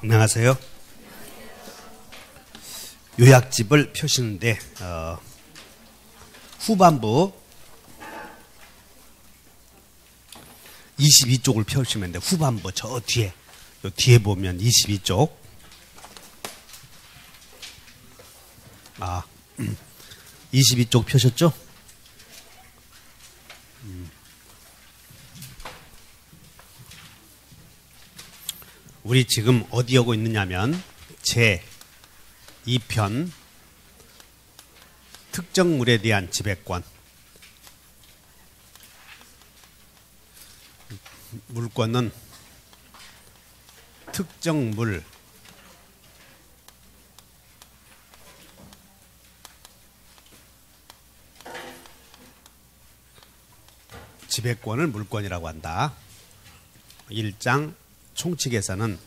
안녕하세요. 요약집을 펴시는데 후반부 22쪽을 펴시면 돼. 후반부 저 뒤에 요 뒤에 보면 22쪽 22쪽 펴셨죠? 우리 지금 어디 오고 있느냐면 제 2편 특정물에 대한 지배권. 물권은 특정물 지배권을 물권이라고 한다. 1장 총칙에서는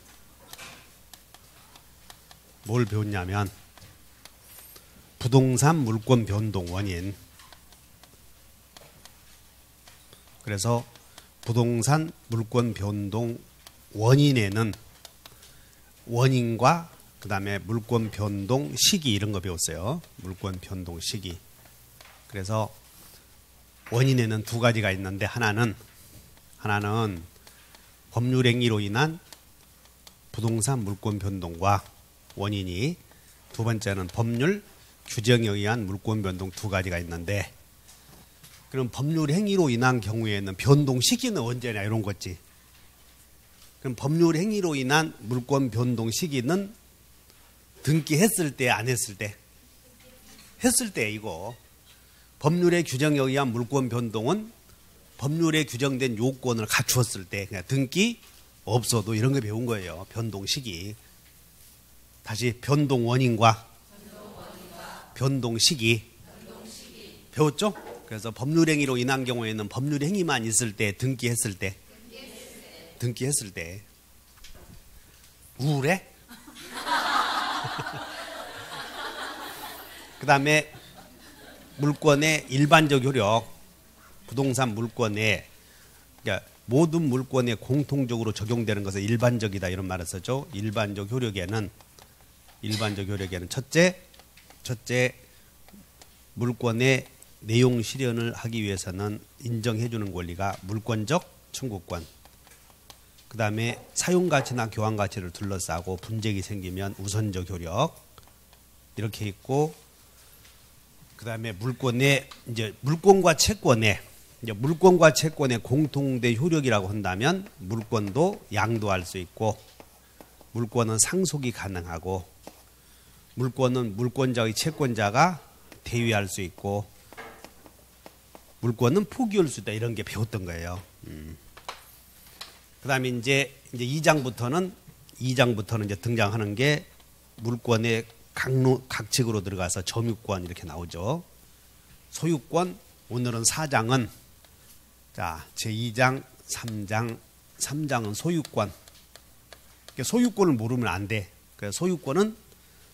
뭘 배웠냐면 부동산 물권 변동 원인. 그래서 부동산 물권 변동 원인에는 원인과 그 다음에 물권 변동 시기 이런 거 배웠어요. 물권 변동 시기. 그래서 원인에는 두 가지가 있는데 하나는 법률 행위로 인한 부동산 물권 변동과 원인이, 두 번째는 법률 규정에 의한 물권 변동 두 가지가 있는데, 그럼 법률 행위로 인한 경우에는 변동 시기는 언제냐 이런 거지. 그럼 법률 행위로 인한 물권 변동 시기는 등기했을 때 안 했을 때? 했을 때. 이거 법률의 규정에 의한 물권 변동은 법률에 규정된 요건을 갖추었을 때, 그냥 등기 없어도 이런 거 배운 거예요. 변동 시기. 다시 변동 원인과 변동 시기 배웠죠? 그래서 법률 행위로 인한 경우에는 법률 행위만 있을 때, 등기했을 때. 우울해? 그 다음에 물권의 일반적 효력. 부동산 물권에, 그러니까 모든 물권에 공통적으로 적용되는 것은 일반적이다 이런 말을 쓰죠. 일반적 효력에는 첫째 물권의 내용 실현을 하기 위해서는 인정해 주는 권리가 물권적 청구권. 그 다음에 사용가치나 교환가치를 둘러싸고 분쟁이 생기면 우선적 효력 이렇게 있고, 그 다음에 물권의 이제 물권과 채권의 공통된 효력이라고 한다면 물권도 양도할 수 있고, 물권은 상속이 가능하고, 물권은 물권자의 채권자가 대위할 수 있고, 물권은 포기할 수 있다 이런 게 배웠던 거예요. 그 다음에 이제 2장부터는 이제 등장하는 게 물권의 각칙으로 들어가서 점유권 이렇게 나오죠. 소유권, 오늘은 4장은 제2장, 3장은 소유권. 소유권을 모르면 안 돼. 그래서 소유권은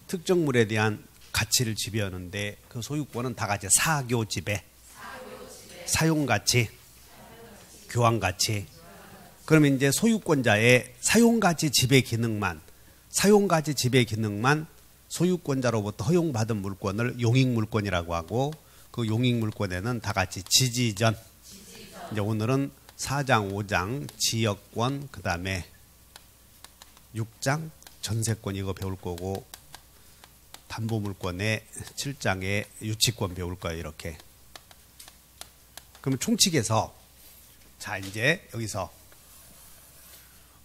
특정물에 대한 가치를 지배하는데, 그 소유권은 다 같이 사교 지배, 사용가치, 교환가치. 그러면 이제 소유권자의 사용가치 지배 기능만 소유권자로부터 허용받은 물권을 용익물권이라고 하고, 그 용익물권에는 다 같이 지지전. 이제 오늘은 4장, 5장 지역권, 그 다음에 6장 전세권 이거 배울 거고, 담보물권의 7장에 유치권 배울 거예요. 이렇게. 그러면 총칙에서 이제 여기서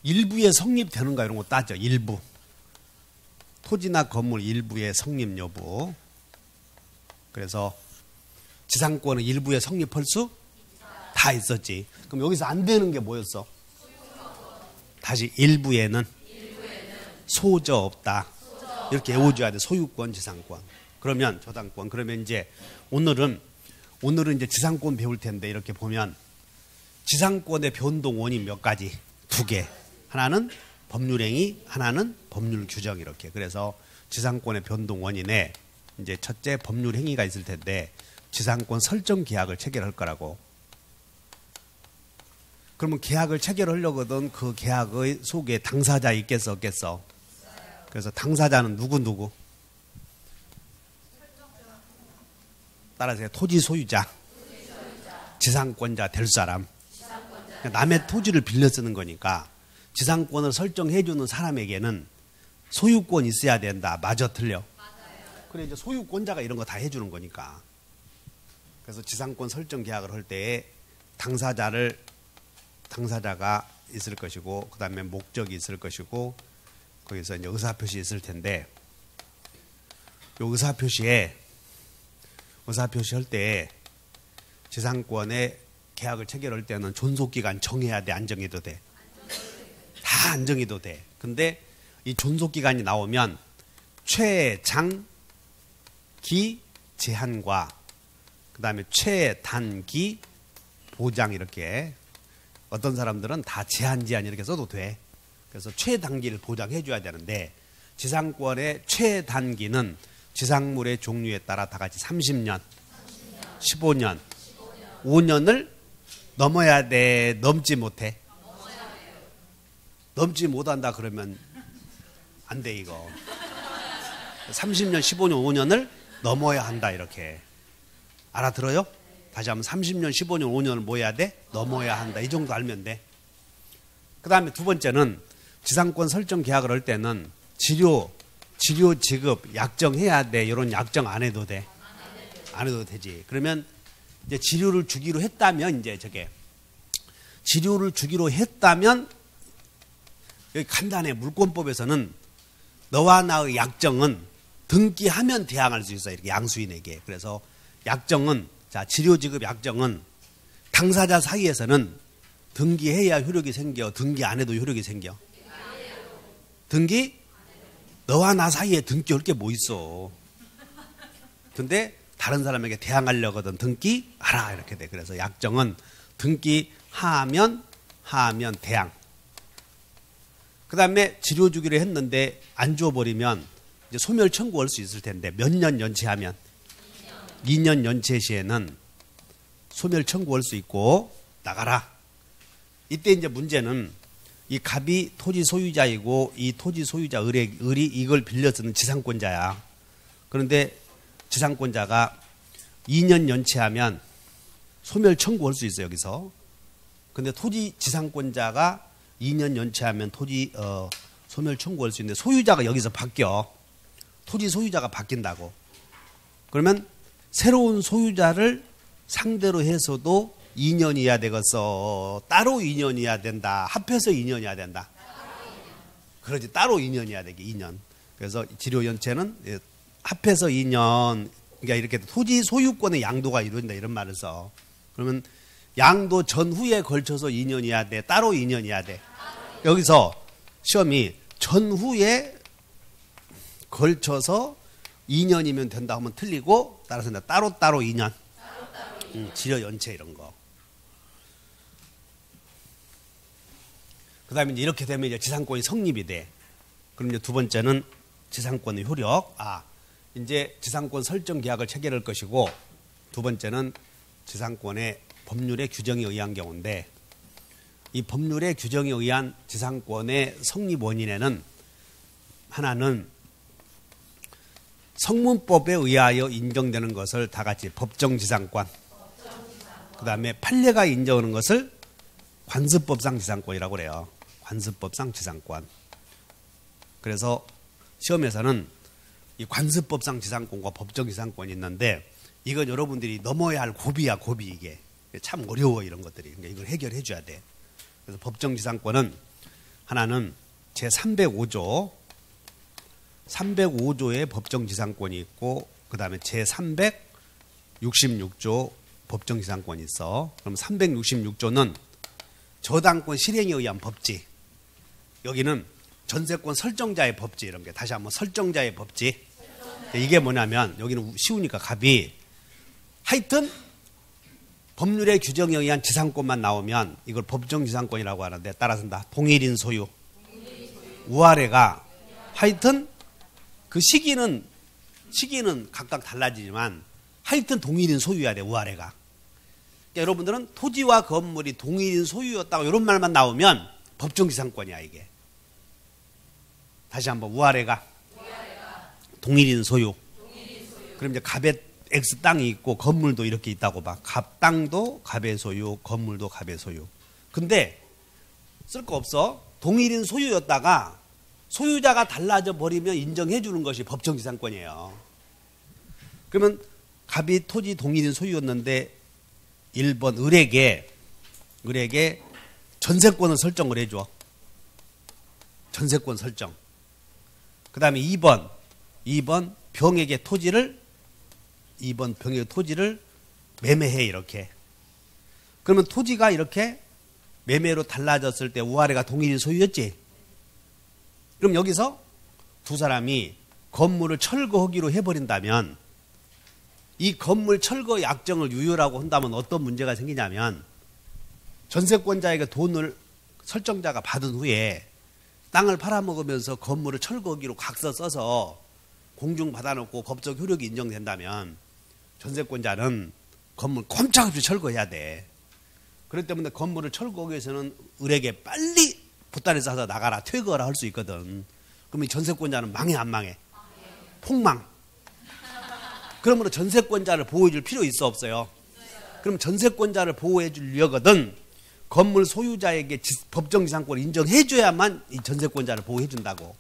일부에 성립되는가 이런 거 따져. 일부. 토지나 건물 일부의 성립 여부. 그래서 지상권은 일부에 성립할 수 다 있었지. 그럼 여기서 안 되는 게 뭐였어? 다시 일부에는 소저 없다. 이렇게 외워줘야 돼. 소유권, 지상권. 그러면 저당권. 그러면 이제 오늘은 이제 지상권 배울 텐데, 이렇게 보면 지상권의 변동 원인 몇 가지? 2개. 하나는 법률행위, 하나는 법률 규정 이렇게. 그래서 지상권의 변동 원인에 이제 첫째 법률행위가 있을 텐데, 지상권 설정 계약을 체결할 거라고. 그러면 계약을 체결하려거든 그 계약의 속에 당사자 있겠어 없겠어? 그래서 당사자는 누구? 따라서 토지 소유자, 지상권자 될 사람. 남의 토지를 빌려 쓰는 거니까 지상권을 설정해 주는 사람에게는 소유권이 있어야 된다. 맞아, 틀려? 그래, 이제 소유권자가 이런 거 다 해주는 거니까. 그래서 지상권 설정 계약을 할 때에 당사자가 있을 것이고, 그 다음에 목적이 있을 것이고, 거기서 이제 의사표시 있을 텐데, 요 의사표시할 때 지상권의 계약을 체결할 때는 존속기간 정해야 돼, 안 정해도 돼? 다 안 정해도 돼. 근데 이 존속기간이 나오면 최장기 제한과 그 다음에 최단기 보장, 이렇게 어떤 사람들은 다 제한 이렇게 써도 돼. 그래서 최단기를 보장해 줘야 되는데, 지상권의 최단기는 지상물의 종류에 따라 다 같이 30년, 15년, 5년을 넘어야 돼? 넘지 못해? 넘지 못한다 그러면 안 돼, 이거. 30년, 15년, 5년을 넘어야 한다, 이렇게. 알아들어요? 다시 한번 30년, 15년, 5년을 뭐 해야 돼? 넘어야 한다. 이 정도 알면 돼. 그 다음에 두 번째는 지상권 설정 계약을 할 때는 치료 지급, 약정해야 돼. 이런 약정 안 해도 돼? 안 해도 되지. 그러면 이제 치료를 주기로 했다면, 여기 간단해. 물권법에서는 너와 나의 약정은 등기하면 대항할 수 있어, 이렇게 양수인에게. 그래서 약정은, 치료지급 약정은 당사자 사이에서는 등기해야 효력이 생겨, 등기 안 해도 효력이 생겨? 등기? 너와 나 사이에 등기할 게 뭐 있어. 근데 다른 사람에게 대항하려거든 등기하라, 이렇게 돼. 그래서 약정은 등기하면 대항. 그 다음에 치료 주기로 했는데 안 줘버리면 이제 소멸 청구할 수 있을 텐데, 몇 년 연체하면? 2년 연체 시에는 소멸 청구할 수 있고 나가라. 이때 이제 문제는 이 갑이 토지 소유자이고 이 토지 소유자 을이 이걸 빌려 쓰는 지상권자야. 그런데 지상권자가 2년 연체하면 소멸 청구할 수 있어요, 여기서. 근데 토지 지상권자가 2년 연체하면 토지 소멸 청구할 수 있는데, 소유자가 여기서 바뀌어. 토지 소유자가 바뀐다고. 그러면 새로운 소유자를 상대로 해서도 2년이어야 되겠어? 따로 2년이어야 된다? 합해서 2년이어야 된다? 그러지, 따로 2년이어야 되게, 2년. 그래서 치료 연체는 합해서 2년, 그러니까 이렇게 토지 소유권의 양도가 이루어진다, 이런 말을 써. 그러면 양도 전후에 걸쳐서 2년이어야 돼? 따로 2년이어야 돼? 여기서 시험이 전후에 걸쳐서 2년이면 된다 하면 틀리고, 따라서 따로 2년. 치료 연체 이런 거. 그 다음에 이제 이렇게 되면 이제 지상권이 성립이 돼. 그럼 이제 두 번째는 지상권의 효력. 이제 지상권 설정 계약을 체결할 것이고, 두 번째는 지상권의 법률의 규정에 의한 경우인데, 이 법률의 규정에 의한 지상권의 성립 원인에는 하나는 성문법에 의하여 인정되는 것을 다 같이 법정지상권, 그 다음에 판례가 인정하는 것을 관습법상 지상권이라고 그래요. 관습법상 지상권. 그래서 시험에서는 이 관습법상 지상권과 법정지상권이 있는데, 이건 여러분들이 넘어야 할 고비야, 고비. 이게 참 어려워, 이런 것들이. 그러니까 이걸 해결해 줘야 돼. 그래서 법정지상권은 하나는 제305조 305조의 법정지상권이 있고, 그 다음에 제366조 법정지상권이 있어. 그럼 366조는 저당권 실행에 의한 법지, 여기는 전세권 설정자의 법지, 이런 게. 다시 한번 설정자의 법지. 이게 뭐냐면, 여기는 쉬우니까 갑이, 하여튼 법률의 규정에 의한 지상권만 나오면 이걸 법정지상권이라고 하는데, 따라서 동일인 소유, 우아래가, 하여튼 그 시기는 각각 달라지지만 하여튼 동일인 소유여야 돼, 우아래가. 그러니까 여러분들은 토지와 건물이 동일인 소유였다고 이런 말만 나오면 법정지상권이야, 이게. 다시 한번 우아래가 동일인 소유. 그럼 이제 갑의 X 땅이 있고 건물도 이렇게 있다고 봐. 갑 땅도 갑의 소유, 건물도 갑의 소유. 근데 쓸 거 없어. 동일인 소유였다가 소유자가 달라져 버리면 인정해 주는 것이 법정지상권이에요. 그러면 갑이 토지 동일인 소유였는데 1번 을에게 전세권을 설정을 해줘. 전세권 설정. 그 다음에 2번 병에게 토지를 매매해 이렇게. 그러면 토지가 이렇게 매매로 달라졌을 때 우아래가 동일인 소유였지. 그럼 여기서 두 사람이 건물을 철거하기로 해버린다면 이 건물 철거 약정을 유효라고 한다면 어떤 문제가 생기냐면 전세권자에게 돈을 설정자가 받은 후에 땅을 팔아먹으면서 건물을 철거하기로 각서 써서 공중 받아놓고 법적 효력이 인정된다면 전세권자는 건물 꼼짝없이 철거해야 돼. 그렇기 때문에 건물을 철거하기 위해서는 을에게 빨리 보따리 싸서 나가라, 퇴거하라 할 수 있거든. 그럼 이 전세권자는 망해 안 망해? 폭망. 그러므로 전세권자를 보호해 줄 필요 있어 없어요? 그럼 전세권자를 보호해 주려거든 건물 소유자에게 법정지상권을 인정해 줘야만 이 전세권자를 보호해 준다고.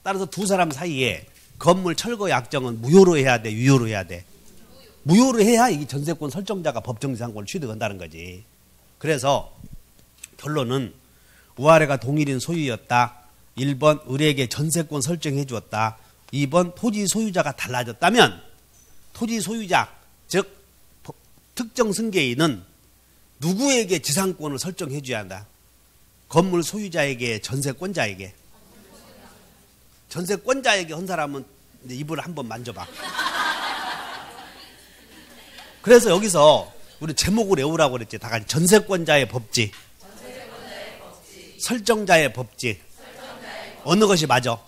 따라서 두 사람 사이에 건물 철거 약정은 무효로 해야 돼, 유효로 해야 돼? 무효로 해야 이 전세권 설정자가 법정지상권을 취득한다는 거지. 그래서 결론은 우아래가 동일인 소유였다. 1번 을에게 전세권 설정해 주었다. 2번 토지 소유자가 달라졌다면 토지 소유자, 즉 특정 승계인은 누구에게 지상권을 설정해 줘야 한다? 건물 소유자에게, 전세권자에게. 전세권자에게 한 사람은 입을 한번 만져봐. 그래서 여기서 우리 제목을 외우라고 그랬지. 다 같이 전세권자의 법지, 설정자의 법지. 어느 것이 맞아?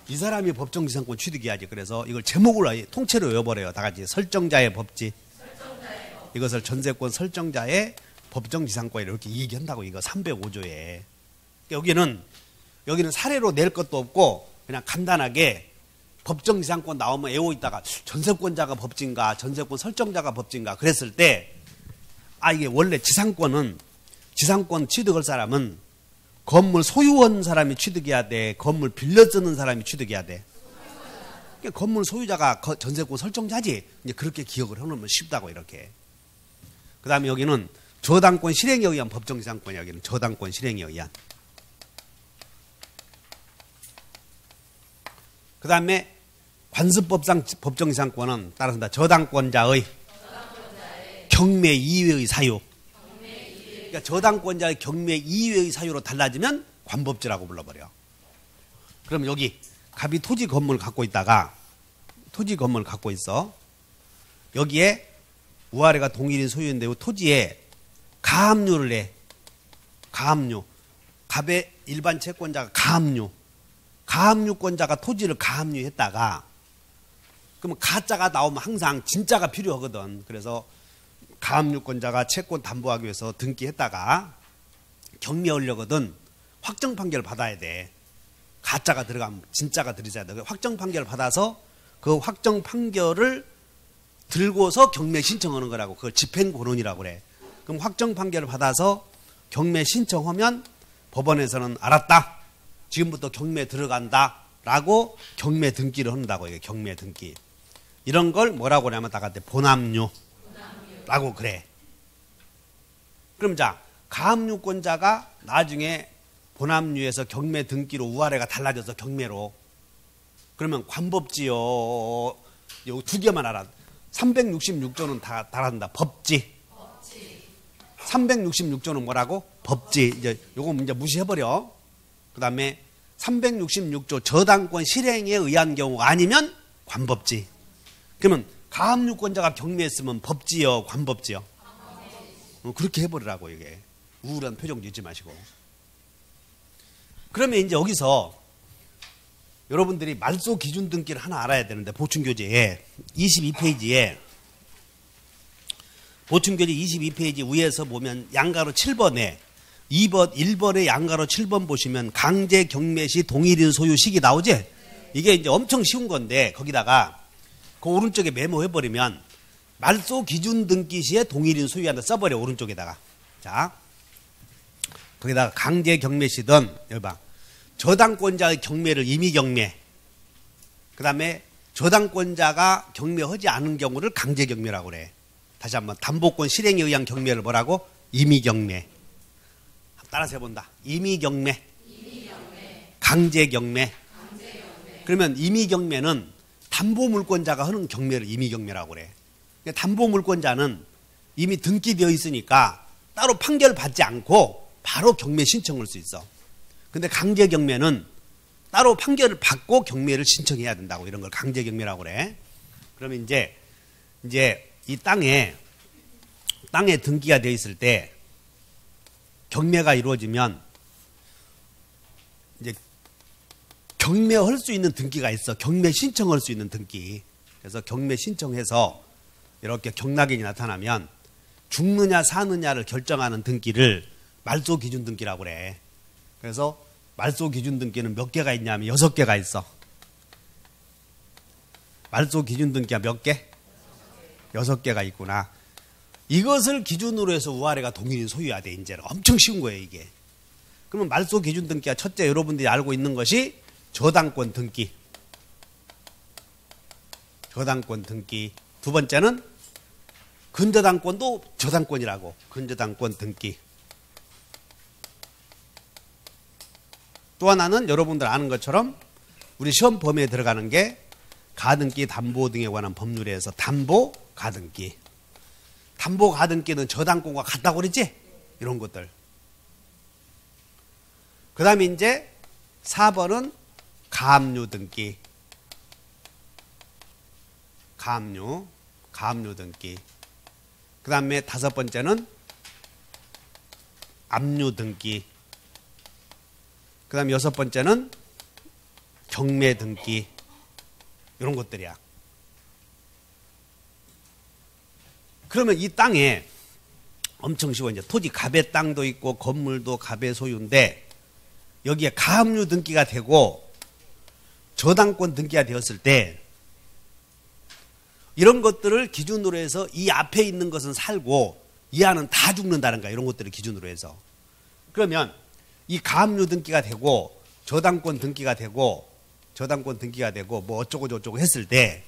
이 사람이 법정지상권 취득해야지. 그래서 이걸 제목을 통째로 외워버려요. 다 같이 설정자의 법지. 이것을 전세권 설정자의 법정지상권이라고 이렇게 얘기한다고. 이거 305조에. 여기는 사례로 낼 것도 없고 그냥 간단하게 법정지상권 나오면 애워 있다가 전세권자가 법지인가 전세권 설정자가 법지인가 그랬을 때 이게 원래 지상권 취득할 사람은 건물 소유한 사람이 취득해야 돼? 건물 빌려 쓰는 사람이 취득해야 돼? 그러니까 건물 소유자가 전세권 설정자지. 이제 그렇게 기억을 해놓으면 쉽다고 이렇게. 그 다음에 여기는 저당권 실행에 의한 법정지상권이야. 여기는 저당권 실행에 의한. 그 다음에 관습법상 법정지상권은 따라서 저당권자의 경매 이외의 사유. 그러니까 저당권자의 경매 이외의 사유로 달라지면 관법지라고 불러버려. 그럼 여기 갑이 토지 건물을 갖고 있다가 토지 건물을 갖고 있어. 여기에 우아래가 동일인 소유인데 토지에 가압류를 내. 가압류. 갑의 일반 채권자가 가압류. 가압류권자가 토지를 가압류했다가 그러면 가짜가 나오면 항상 진짜가 필요하거든. 그래서 가압류권자가 채권 담보하기 위해서 등기했다가 경매하려거든. 확정 판결을 받아야 돼. 가짜가 들어가면 진짜가 들어가야 돼. 확정 판결을 받아서 그 확정 판결을 들고서 경매 신청하는 거라고. 그걸 집행권원이라고 그래. 그럼 확정 판결을 받아서 경매 신청하면 법원에서는 알았다. 지금부터 경매 들어간다. 라고 경매 등기를 한다고. 이게 경매 등기. 이런 걸 뭐라고 하냐면 다 같이 본압류. 라고 그래. 그럼 자, 가압류권자가 나중에 본압류에서 경매 등기로 우아래가 달라져서 경매로. 그러면 관법지요. 요 두 개만 알아. 366조는 다 알아듣는다. 법지. 366조는 뭐라고? 법지. 이제 요거 이제 무시해버려. 그 다음에 366조 저당권 실행에 의한 경우 아니면 관법지. 그러면 가압류권자가 경매했으면 법지요, 관법지요? 그렇게 해버리라고. 이게 우울한 표정 짓지 마시고. 그러면 이제 여기서 여러분들이 말소 기준 등기를 하나 알아야 되는데 보충교재에 22페이지에 보충교재 22페이지 위에서 보면 양가로 7번에 2번, 1번의 양가로 7번 보시면 강제 경매 시 동일인 소유 시기 나오지? 이게 이제 엄청 쉬운 건데 거기다가 그 오른쪽에 메모해버리면 말소 기준 등기 시에 동일인 소유한다 써버려 오른쪽에다가. 자, 거기다가 강제 경매 시든 여기 봐. 저당권자의 경매를 임의 경매. 그 다음에 저당권자가 경매하지 않은 경우를 강제 경매라고 그래. 다시 한번 담보권 실행에 의한 경매를 뭐라고? 임의 경매. 따라서 해본다. 임의 경매. 강제 경매. 그러면 임의 경매는 담보물권자가 하는 경매를 임의 경매라고 그래. 담보물권자는 이미 등기되어 있으니까 따로 판결 받지 않고 바로 경매 신청할 수 있어. 근데 강제 경매는 따로 판결을 받고 경매를 신청해야 된다고. 이런 걸 강제 경매라고 그래. 그러면 이제 이 땅에 등기가 되어 있을 때 경매가 이루어지면 이제 경매할 수 있는 등기가 있어. 경매 신청할 수 있는 등기. 그래서 경매 신청해서 이렇게 경락인이 나타나면 죽느냐 사느냐를 결정하는 등기를 말소 기준 등기라고 그래. 그래서 말소 기준 등기는 몇 개가 있냐면 6개가 있어. 말소 기준 등기가 몇 개? 6개가 있구나. 이것을 기준으로 해서 우아래가 동일인 소유해야 돼. 이제는 엄청 쉬운 거예요 이게. 그러면 말소 기준 등기가 첫째 여러분들이 알고 있는 것이 저당권 등기. 저당권 등기. 두 번째는 근저당권도 저당권이라고. 근저당권 등기. 또 하나는 여러분들 아는 것처럼 우리 시험 범위에 들어가는 게 가등기, 담보 등에 관한 법률에서 담보, 가등기. 담보, 가등기는 저당권과 같다고 그러지? 이런 것들. 그 다음에 이제 4번은 가압류 등기. 가압류 등기. 그 다음에 5번째는 압류 등기. 그 다음에 6번째는 경매 등기. 이런 것들이야. 그러면 이 땅에 엄청 쉬워. 이제 토지 갑의 땅도 있고 건물도 갑의 소유인데 여기에 가압류 등기가 되고 저당권 등기가 되었을 때 이런 것들을 기준으로 해서 이 앞에 있는 것은 살고 이 안은 다 죽는다는 거야. 이런 것들을 기준으로 해서. 그러면 이 가압류 등기가 되고 저당권 등기가 되고 뭐 어쩌고 저쩌고 했을 때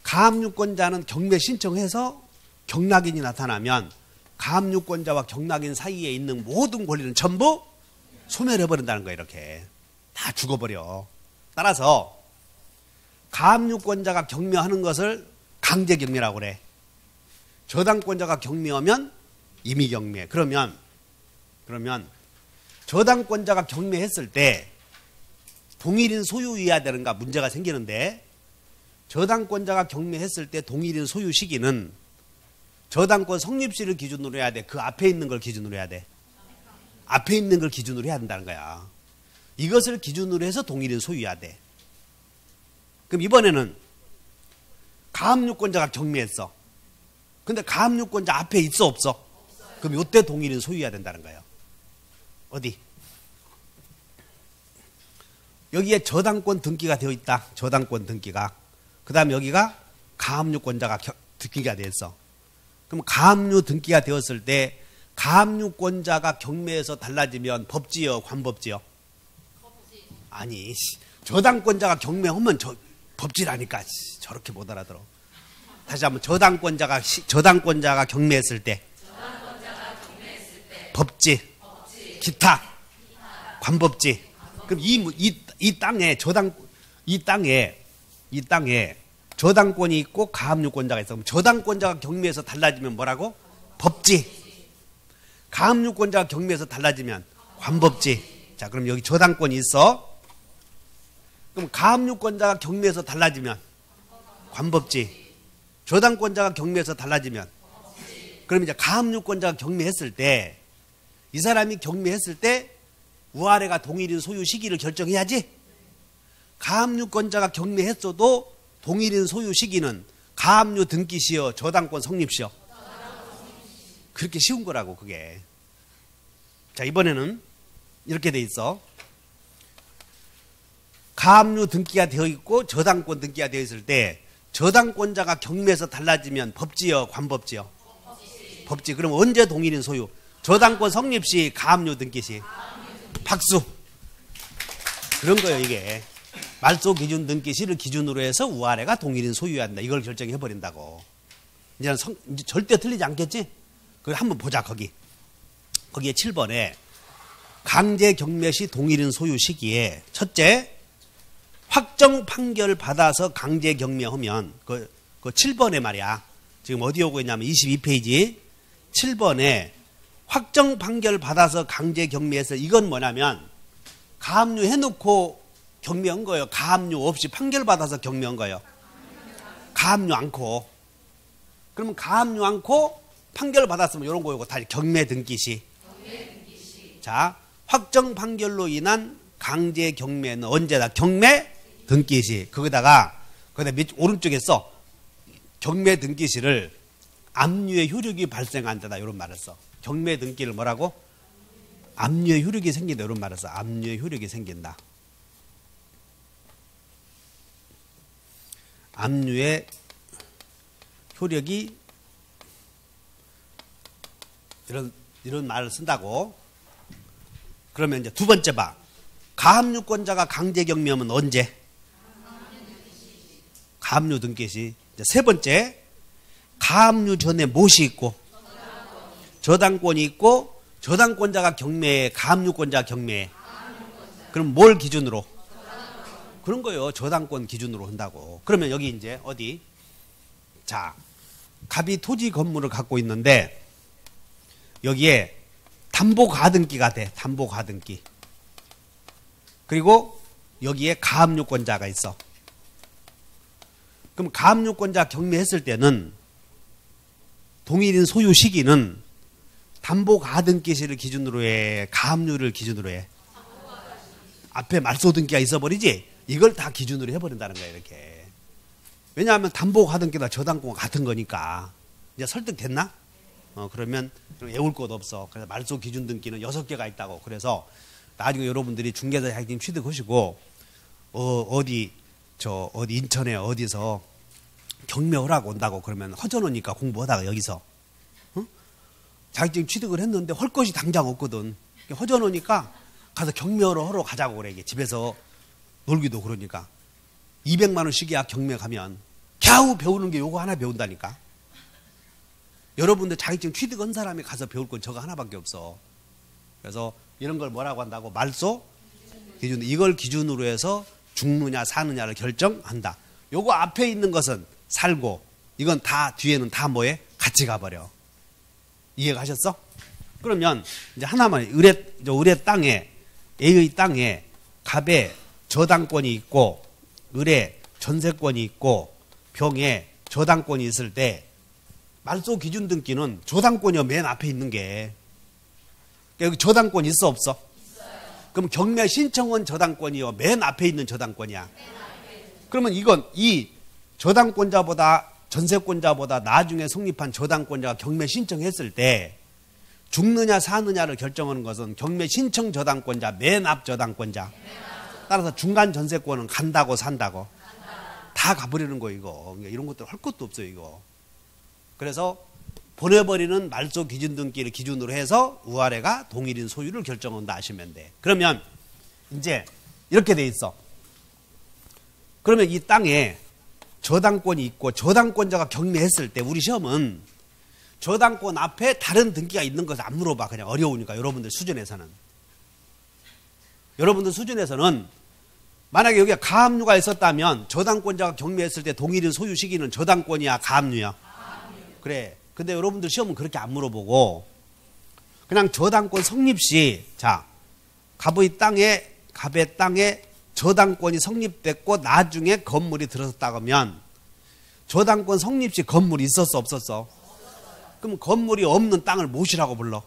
가압류권자는 경매 신청해서 경락인이 나타나면 가압류권자와 경락인 사이에 있는 모든 권리는 전부 소멸해버린다는 거야. 이렇게 다 죽어버려. 따라서 가압류권자가 경매하는 것을 강제경매라고 그래. 저당권자가 경매하면 임의경매. 그러면 저당권자가 경매했을 때 동일인 소유여야 되는가 문제가 생기는데 저당권자가 경매했을 때 동일인 소유 시기는 저당권 성립시를 기준으로 해야 돼. 그 앞에 있는 걸 기준으로 해야 돼. 앞에 있는 걸 기준으로 해야 된다는 거야. 이것을 기준으로 해서 동일인 소유해야 돼. 그럼 이번에는 가압류권자가 경매했어. 근데 가압류권자 앞에 있어 없어? 그럼 이때 동일인 소유해야 된다는 거예요. 어디? 여기에 저당권 등기가 되어 있다. 저당권 등기가. 그 다음에 여기가 가압류권자가 등기가 되어 있어. 그럼 가압류 등기가 되었을 때 가압류권자가 경매에서 달라지면 법지요, 관법지요? 아니, 저당권자가 경매하면 법지라니까. 법지라니까 저렇게 못 알아들어. 다시 한번 저당권자가 경매했을 때 법지, 기타, 관법지. 그럼 이 땅에 저당권이 있고 가압류권자가 있어. 그럼 저당권자가 경매에서 달라지면 뭐라고? 법지. 가압류권자가 경매에서 달라지면 관법지. 자, 그럼 여기 저당권이 있어. 그럼 가압류권자가 경매에서 달라지면 관법지. 저당권자가 경매에서 달라지면. 그럼 이제 가압류권자가 경매했을 때 이 사람이 경매했을 때 우아래가 동일인 소유 시기를 결정해야지. 가압류권자가 경매했어도 동일인 소유 시기는 가압류 등기시여 저당권 성립시여. 그렇게 쉬운 거라고 그게. 자, 이번에는 이렇게 돼 있어. 가압류 등기가 되어 있고 저당권 등기가 되어 있을 때 저당권자가 경매에서 달라지면 법지요, 관법지요? 법지. 그럼 언제 동일인 소유? 저당권 성립 시, 가압류 등기 시. 박수. 그런 거예요, 이게. 말소 기준 등기 시를 기준으로 해서 우아래가 동일인 소유해야 한다. 이걸 결정해 버린다고. 이제 절대 틀리지 않겠지? 그걸 한번 보자, 거기. 거기에 7번에 강제 경매 시 동일인 소유 시기에 첫째, 확정 판결 받아서 강제 경매하면 그 7번에 말이야. 지금 어디 오고 있냐면 22페이지 7번에 확정 판결 받아서 강제 경매해서 이건 뭐냐면 가압류 해놓고 경매한 거예요. 가압류 없이 판결 받아서 경매한 거예요. 가압류 않고. 그러면 가압류 않고 판결 받았으면 이런 거고 다 경매 등기 시. 자, 확정 판결로 인한 강제 경매는 언제다? 경매 등기 시. 거기다 오른쪽에 써. 경매 등기 시를 압류의 효력이 발생한다. 이런 말을 써. 경매 등기를 뭐라고? 압류의 효력이 생긴다. 이런 말을 써. 압류의 효력이 생긴다. 압류의 효력이 이런 말을 쓴다고. 그러면 이제 두 번째 봐. 가압류권자가 강제 경매하면 언제? 가압류 등기 시. 세 번째, 가압류 전에 무엇이 있고? 저당권이 있고 저당권자가 경매해, 가압류권자가 경매해. 그럼 뭘 기준으로? 그런 거예요. 저당권 기준으로 한다고. 그러면 여기 이제 어디? 자, 갑이 토지 건물을 갖고 있는데 여기에 담보가등기가 돼. 담보가등기. 그리고 여기에 가압류권자가 있어. 그럼 가압류권자 경매했을 때는 동일인 소유 시기는 담보가등기 시를 기준으로 해, 가압류를 기준으로 해. 앞에 말소등기가 있어버리지? 이걸 다 기준으로 해버린다는 거야, 이렇게. 왜냐하면 담보가등기나 저당권 같은 거니까. 이제 설득됐나? 그러면 외울 것도 없어. 그래서 말소 기준 등기는 6개가 있다고. 그래서 나중에 여러분들이 중개사 자격증 취득하시고 어디 인천에 어디서 경매하라고 온다고 그러면 허전하니까 공부하다가 여기서 자격증 취득을 했는데 할 것이 당장 없거든. 허전하니까 가서 경매하러 가자고 그래. 이게 집에서 놀기도 그러니까 200만 원씩이야. 경매 가면 겨우 배우는 게 요거 하나 배운다니까. 여러분들 자격증 취득한 사람이 가서 배울 건 저거 하나밖에 없어. 그래서 이런 걸 뭐라고 한다고? 말소 기준. 이걸 기준으로 해서 죽느냐 사느냐를 결정한다. 요거 앞에 있는 것은 살고 이건 다 뒤에는 다 뭐해? 같이 가버려. 이해가셨어? 그러면 이제 하나만 의뢰 땅에 A의 땅에 갑에 저당권이 있고 을에 전세권이 있고 병에 저당권이 있을 때 말소 기준 등기는 저당권이 맨 앞에 있는 게. 여기 저당권 있어 없어? 있어요. 그럼 경매 신청은 저당권이요. 맨 앞에 있는 저당권이야. 그러면 이건 이 저당권자보다 전세권자보다 나중에 성립한 저당권자가 경매 신청했을 때 죽느냐 사느냐를 결정하는 것은 경매 신청 저당권자, 맨 앞 저당권자. 따라서 중간 전세권은 간다고 산다고. 다 가버리는 거 이거. 이런 것들 할 것도 없어요 이거. 그래서 보내버리는 말소 기준 등기를 기준으로 해서 우아래가 동일인 소유를 결정한다 하시면 돼. 그러면 이제 이렇게 돼 있어. 그러면 이 땅에 저당권이 있고 저당권자가 경매했을 때 우리 시험은 저당권 앞에 다른 등기가 있는 것을 안 물어봐. 그냥 어려우니까 여러분들 수준에서는. 여러분들 수준에서는 만약에 여기에 가압류가 있었다면 저당권자가 경매했을 때 동일인 소유 시기는 저당권이야 가압류야? 그래. 근데 여러분들 시험은 그렇게 안 물어보고 그냥 저당권 성립 시, 자, 갑의 땅에 저당권이 성립됐고 나중에 건물이 들어섰다고 하면 저당권 성립 시 건물이 있었어 없었어? 그럼 건물이 없는 땅을 무엇이라고 불러?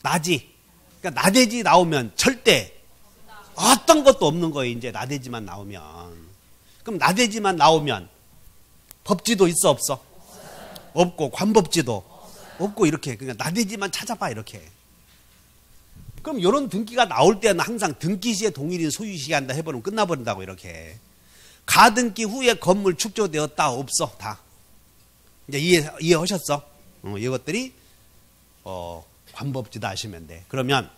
나지. 그러니까 나대지 나오면 절대 어떤 것도 없는 거예요. 이제 나대지만 나오면. 그럼 나대지만 나오면 법지도 있어 없어? 없고 관법지도 없고 이렇게. 그러니까 나대지만 찾아봐 이렇게. 그럼 이런 등기가 나올 때는 항상 등기 시에 동일인 소유시에 한다 해버리면 끝나버린다고 이렇게. 가등기 후에 건물 축조되었다 없어 다. 이제 이해하셨어? 이것들이 관법지다 하시면 돼. 그러면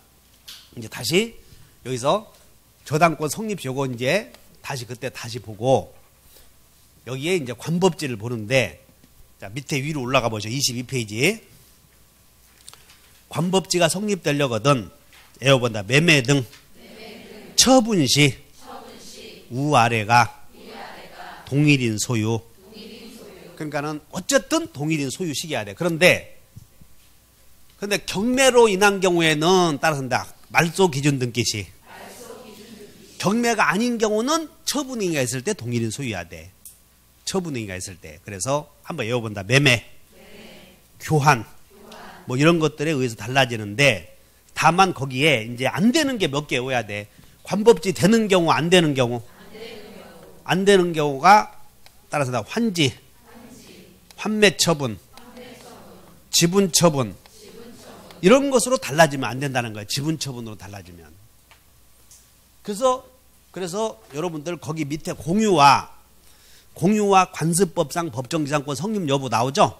이제 다시 여기서 저당권 성립 요거 이제 다시 그때 다시 보고 여기에 이제 관법지를 보는데 자 밑에 위로 올라가 보죠. 22페이지. 관법지가 성립되려거든 에어본다 매매 등 처분시 우아래가 동일인 소유. 그러니까는 어쨌든 동일인 소유식이어야 돼. 그런데 경매로 인한 경우에는 따라서다 말소 기준 등기시. 경매가 아닌 경우는 처분행위가 있을 때 동일인 소유해야 돼. 처분행위가 있을 때. 그래서 한번 외워본다. 매매, 교환, 뭐 이런 것들에 의해서 달라지는데 다만 거기에 이제 안 되는 게 몇 개 외워야 돼. 관법지 되는 경우, 안 되는 경우. 안 되는 경우가 따라서 다 환지, 환매 처분, 지분 처분 이런 것으로 달라지면 안 된다는 거예요. 지분 처분으로 달라지면. 그래서 여러분들 거기 밑에 공유와 관습법상 법정지상권 성립 여부 나오죠?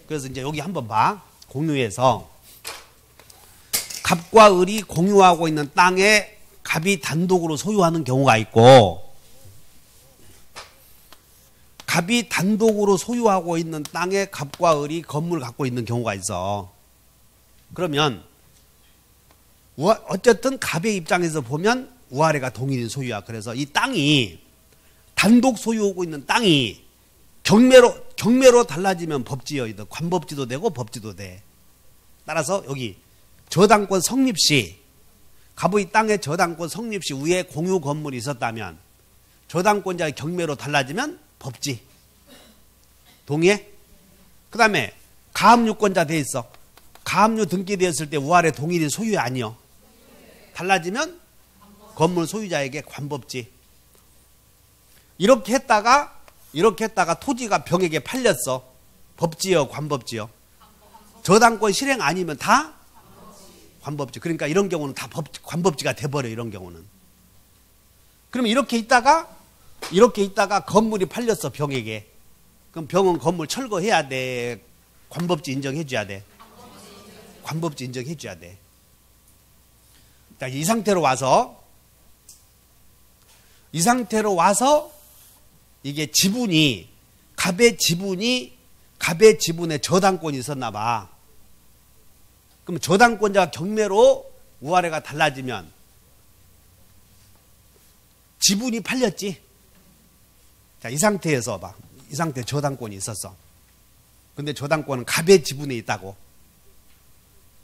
그래서 이제 여기 한번 봐. 공유에서 갑과 을이 공유하고 있는 땅에 갑이 단독으로 소유하는 경우가 있고 갑이 단독으로 소유하고 있는 땅에 갑과 을이 건물을 갖고 있는 경우가 있어. 그러면 어쨌든 갑의 입장에서 보면 우아래가 동일인 소유야. 그래서 이 땅이 단독 소유하고 있는 땅이 경매로 달라지면 법지여. 관법지도 되고 법지도 돼. 따라서 여기 저당권 성립 시 갑의 땅에 저당권 성립 시 위에 공유 건물이 있었다면 저당권자의 경매로 달라지면 법지. 동의해? 그 다음에 가압류권자 돼 있어. 가압류 등기되었을 때 우아래 동일인 소유 아니요. 달라지면 건물 소유자에게 관법지. 이렇게 했다가 토지가 병에게 팔렸어. 법지요, 관법지요? 저당권 실행 아니면 다 관법지. 그러니까 이런 경우는 다 관법지가 돼버려. 이런 경우는. 그러면 이렇게 있다가 건물이 팔렸어. 병에게. 그럼 병은 건물 철거해야 돼. 관법지 인정해줘야 돼. 관법지 인정해줘야 돼. 자, 이 상태로 와서 이게 지분이 갑의 지분에 저당권이 있었나 봐. 그럼 저당권자가 경매로 우아래가 달라지면 지분이 팔렸지. 자, 이 상태에서 봐. 이 상태에 저당권이 있었어. 근데 저당권은 갑의 지분에 있다고.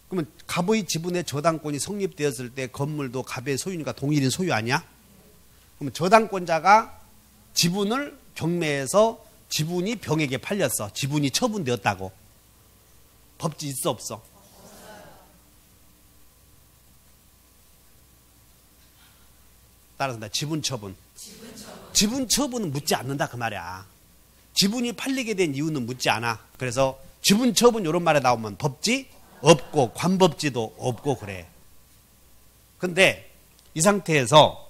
그러면 갑의 지분에 저당권이 성립되었을 때 건물도 갑의 소유니까 동일인 소유 아니야? 그러면 저당권자가 지분을 경매해서 지분이 병에게 팔렸어. 지분이 처분되었다고. 법지 있어 없어? 따라서 지분 처분. 지분 처분은 묻지 않는다 그 말이야. 지분이 팔리게 된 이유는 묻지 않아. 그래서 지분 처분 이런 말에 나오면 법지 없고 관법지도 없고 그래. 근데 이 상태에서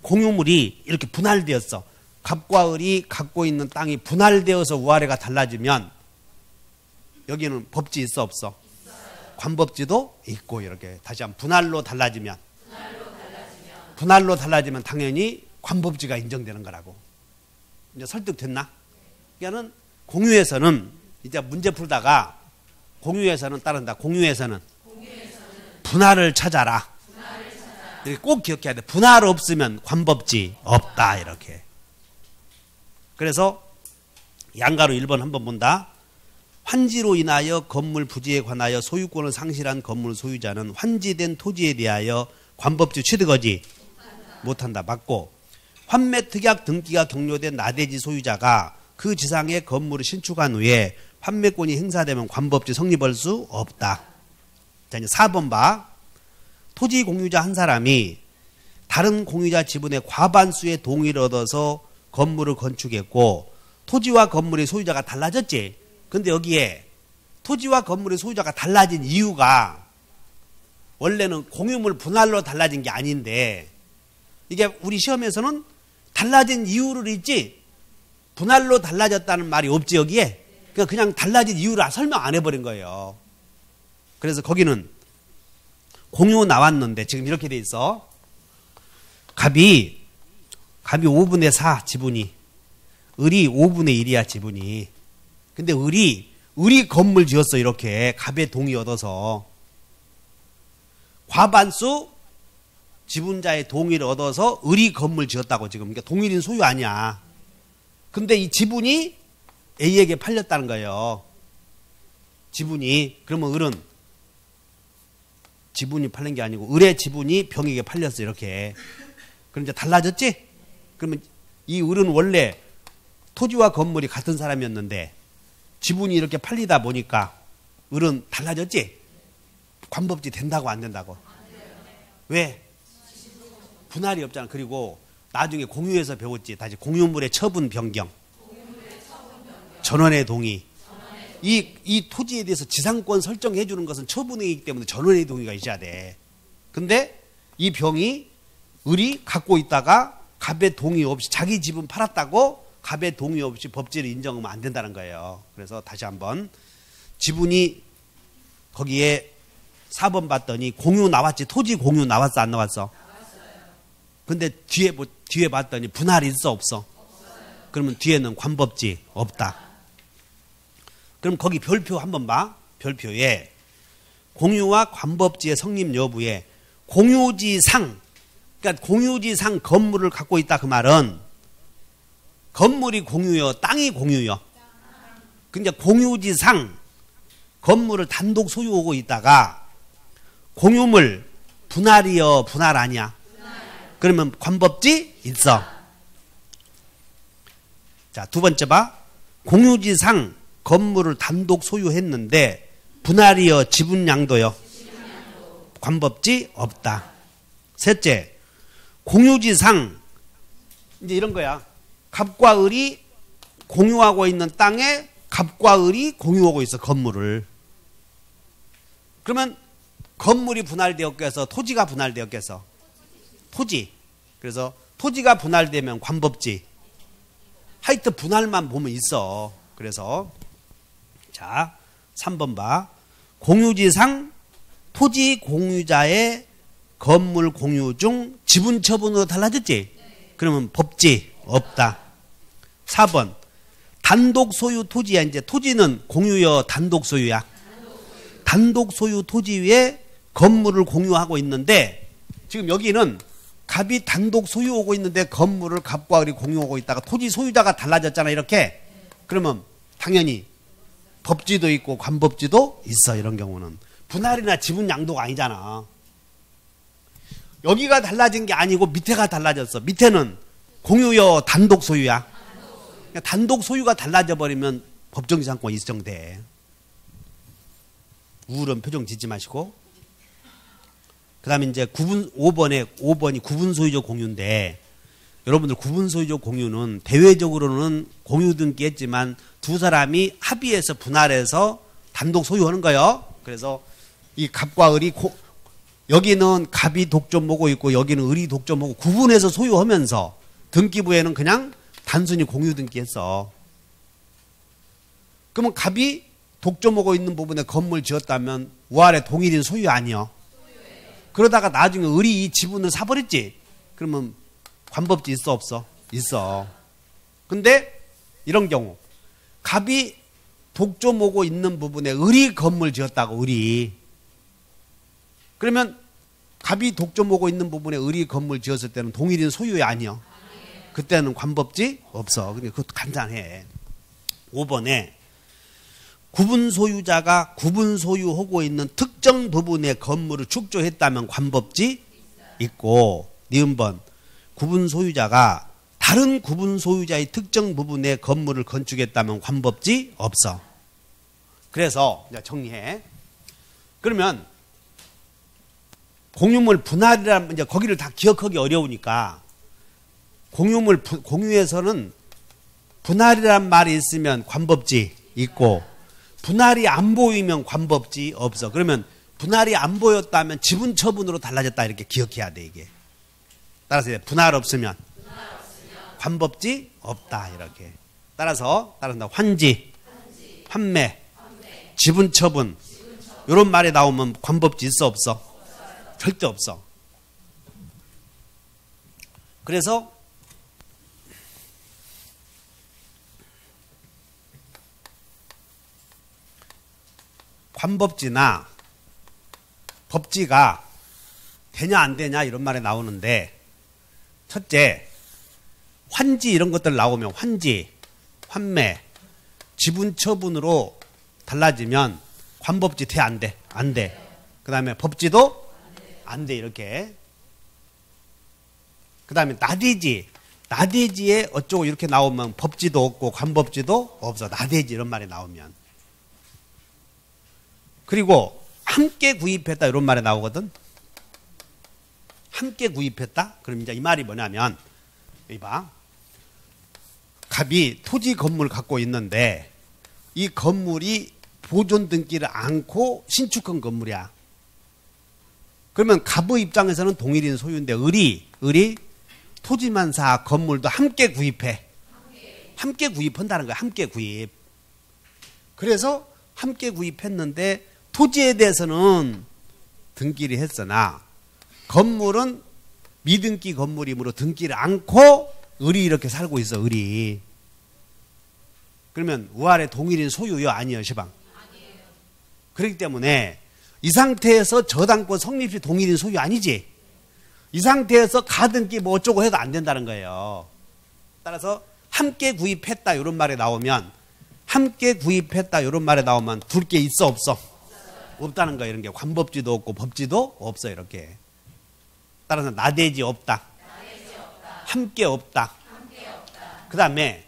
공유물이 이렇게 분할되었어. 갑과 을이 갖고 있는 땅이 분할되어서 우아래가 달라지면 여기는 법지 있어 없어? 관법지도 있고 이렇게 다시 한번 분할로 달라지면 당연히 관법지가 인정되는 거라고. 이제 설득됐나? 그러니까는 공유에서는 이제 문제 풀다가 공유에서는 따른다. 공유에서는 분할을 찾아라. 이렇게 꼭 기억해야 돼. 분할 없으면 관법지 없다 이렇게. 그래서 양가로 1번 한번 본다. 환지로 인하여 건물 부지에 관하여 소유권을 상실한 건물 소유자는 환지된 토지에 대하여 관법지 취득하지 못한다. 맞고 환매 특약 등기가 격려된 나대지 소유자가 그 지상에 건물을 신축한 후에 환매권이 행사되면 관법지 성립할 수 없다. 자, 이제 4번 봐. 토지 공유자 한 사람이 다른 공유자 지분의 과반수의 동의를 얻어서 건물을 건축했고 토지와 건물의 소유자가 달라졌지. 근데 여기에 토지와 건물의 소유자가 달라진 이유가 원래는 공유물 분할로 달라진 게 아닌데 이게 우리 시험에서는 달라진 이유를 있지 분할로 달라졌다는 말이 없지 여기에. 그냥 달라진 이유를 설명 안 해버린 거예요. 그래서 거기는 공유 나왔는데 지금 이렇게 돼 있어. 갑이 5분의 4 지분이, 을이 5분의 1이야 지분이. 근데 을이 건물 지었어. 이렇게 갑의 동의 얻어서 과반수 지분자의 동의를 얻어서 을이 건물 지었다고. 지금 그러니까 동일인 소유 아니야. 근데 이 지분이 A에게 팔렸다는 거예요. 지분이. 그러면 을은 지분이 팔린 게 아니고 을의 지분이 병에게 팔렸어. 이렇게. 그럼 이제 달라졌지? 그러면 이 을은 원래 토지와 건물이 같은 사람이었는데 지분이 이렇게 팔리다 보니까 을은 달라졌지? 관법지 된다고 안 된다고? 왜? 분할이 없잖아. 그리고 나중에 공유에서 배웠지. 다시 공유물의 처분 변경. 전원의 동의. 이 토지에 대해서 지상권 설정해 주는 것은 처분이기 때문에 전원의 동의가 있어야 돼. 근데 이 병이 을이 갖고 있다가 갑의 동의 없이 자기 지분 팔았다고 갑의 동의 없이 법지를 인정하면 안 된다는 거예요. 그래서 다시 한번 지분이 거기에 4번 봤더니 공유 나왔지. 토지 공유 나왔어 안 나왔어? 근데 뒤에 봤더니 분할이 있어 없어? 그러면 뒤에는 관법지 없다. 그럼 거기 별표 한번 봐. 별표에 공유와 관법지의 성립 여부에 공유지상, 그러니까 공유지상 건물을 갖고 있다. 그 말은 건물이 공유요, 땅이 공유요. 그러니까 공유지상 건물을 단독 소유하고 있다가 공유물 분할이요, 분할 아니야? 그러면 관법지 있어. 자, 두 번째 봐. 공유지상 건물을 단독 소유했는데 분할이요, 지분양도요? 관법지 없다. 셋째, 공유지상 이제 이런 거야. 갑과 을이 공유하고 있는 땅에 갑과 을이 공유하고 있어. 건물을. 그러면 건물이 분할되었겠어? 토지가 분할되었겠어? 토지. 그래서 토지가 분할되면 관법지. 하여튼 분할만 보면 있어. 그래서 자 3번 봐. 공유지상 토지 공유자의 건물 공유 중 지분 처분으로 달라졌지? 그러면 법지 없다. 4번 단독 소유 토지야. 이제 토지는 공유여 단독 소유야? 단독 소유 토지 위에 건물을 공유하고 있는데 지금 여기는 갑이 단독 소유하고 있는데 건물을 갑과 을이 공유하고 있다가 토지 소유자가 달라졌잖아. 이렇게. 그러면 당연히 법지도 있고 관법지도 있어. 이런 경우는 분할이나 지분 양도가 아니잖아. 여기가 달라진 게 아니고 밑에가 달라졌어. 밑에는 공유여 단독 소유야? 단독 소유가 달라져 버리면 법정지상권 인정돼. 우울한 표정 짓지 마시고. 그 다음에 이제 5번이 구분소유적 공유인데, 여러분들 구분소유적 공유는 대외적으로는 공유 등기 했지만 두 사람이 합의해서 분할해서 단독 소유하는 거예요. 그래서 이 갑과 을이 여기는 갑이 독점하고 있고 여기는 을이 독점하고 구분해서 소유하면서 등기부에는 그냥 단순히 공유 등기했어. 그러면 갑이 독점하고 있는 부분에 건물 지었다면 우아래 동일인 소유 아니요? 그러다가 나중에 을이 이 지분을 사버렸지? 그러면 관법지 있어 없어? 있어. 근데 이런 경우 갑이 독점하고 있는 부분에 을이 건물 지었다고. 을이. 그러면 갑이 독점하고 있는 부분에 을이 건물 지었을 때는 동일인 소유이 아니요? 그때는 관법지 없어. 근데 그것도 간단해. 5번에 구분 소유자가 구분 소유하고 있는 특정 부분의 건물을 축조했다면 관법지 있고, 니은번 구분 소유자가 다른 구분 소유자의 특정 부분의 건물을 건축했다면 관법지 없어. 그래서 이제 정리해. 그러면 공유물 분할이라면 이제 거기를 다 기억하기 어려우니까 공유물 공유에서는 분할이란 말이 있으면 관법지 있고 분할이 안 보이면 관법지 없어. 그러면 분할이 안 보였다면 지분 처분으로 달라졌다 이렇게 기억해야 돼 이게. 따라서 분할 없으면 관법지 없다 이렇게. 따라서 환지, 환매, 지분 처분 이런 말이 나오면 관법지 있어 없어? 절대 없어. 그래서 관법지나 법지가 되냐 안 되냐 이런 말이 나오는데, 첫째 환지 이런 것들 나오면 환지, 환매, 지분 처분으로 달라지면 관법지 돼 안 돼? 안 돼. 그 다음에 법지도 안 돼 이렇게. 그 다음에 나대지에 어쩌고 이렇게 나오면 법지도 없고 관법지도 없어. 나대지 이런 말이 나오면. 그리고 함께 구입했다 이런 말이 나오거든. 함께 구입했다? 그럼 이제 이 말이 뭐냐면, 이봐. 갑이 토지 건물 갖고 있는데 이 건물이 보존 등기를 않고 신축한 건물이야. 그러면 갑의 입장에서는 동일인 소유인데 을이 토지만 사 건물도 함께 구입해. 함께 구입한다는 거야. 함께 구입. 그래서 함께 구입했는데 토지에 대해서는 등기를 했으나 건물은 미등기 건물이므로 등기를 않고 을이 이렇게 살고 있어. 을이. 그러면 우할의 동일인 소유요 아니요 시방? 아니에요. 그렇기 때문에 이 상태에서 저당권 성립시 동일인 소유 아니지? 이 상태에서 가등기 뭐 어쩌고 해도 안 된다는 거예요. 따라서 함께 구입했다 이런 말이 나오면, 함께 구입했다 이런 말이 나오면 둘 게 있어 없어? 없다는 거예요. 이런 게 관법지도 없고 법지도 없어 이렇게. 따라서 나대지 없다. 함께 없다. 그 다음에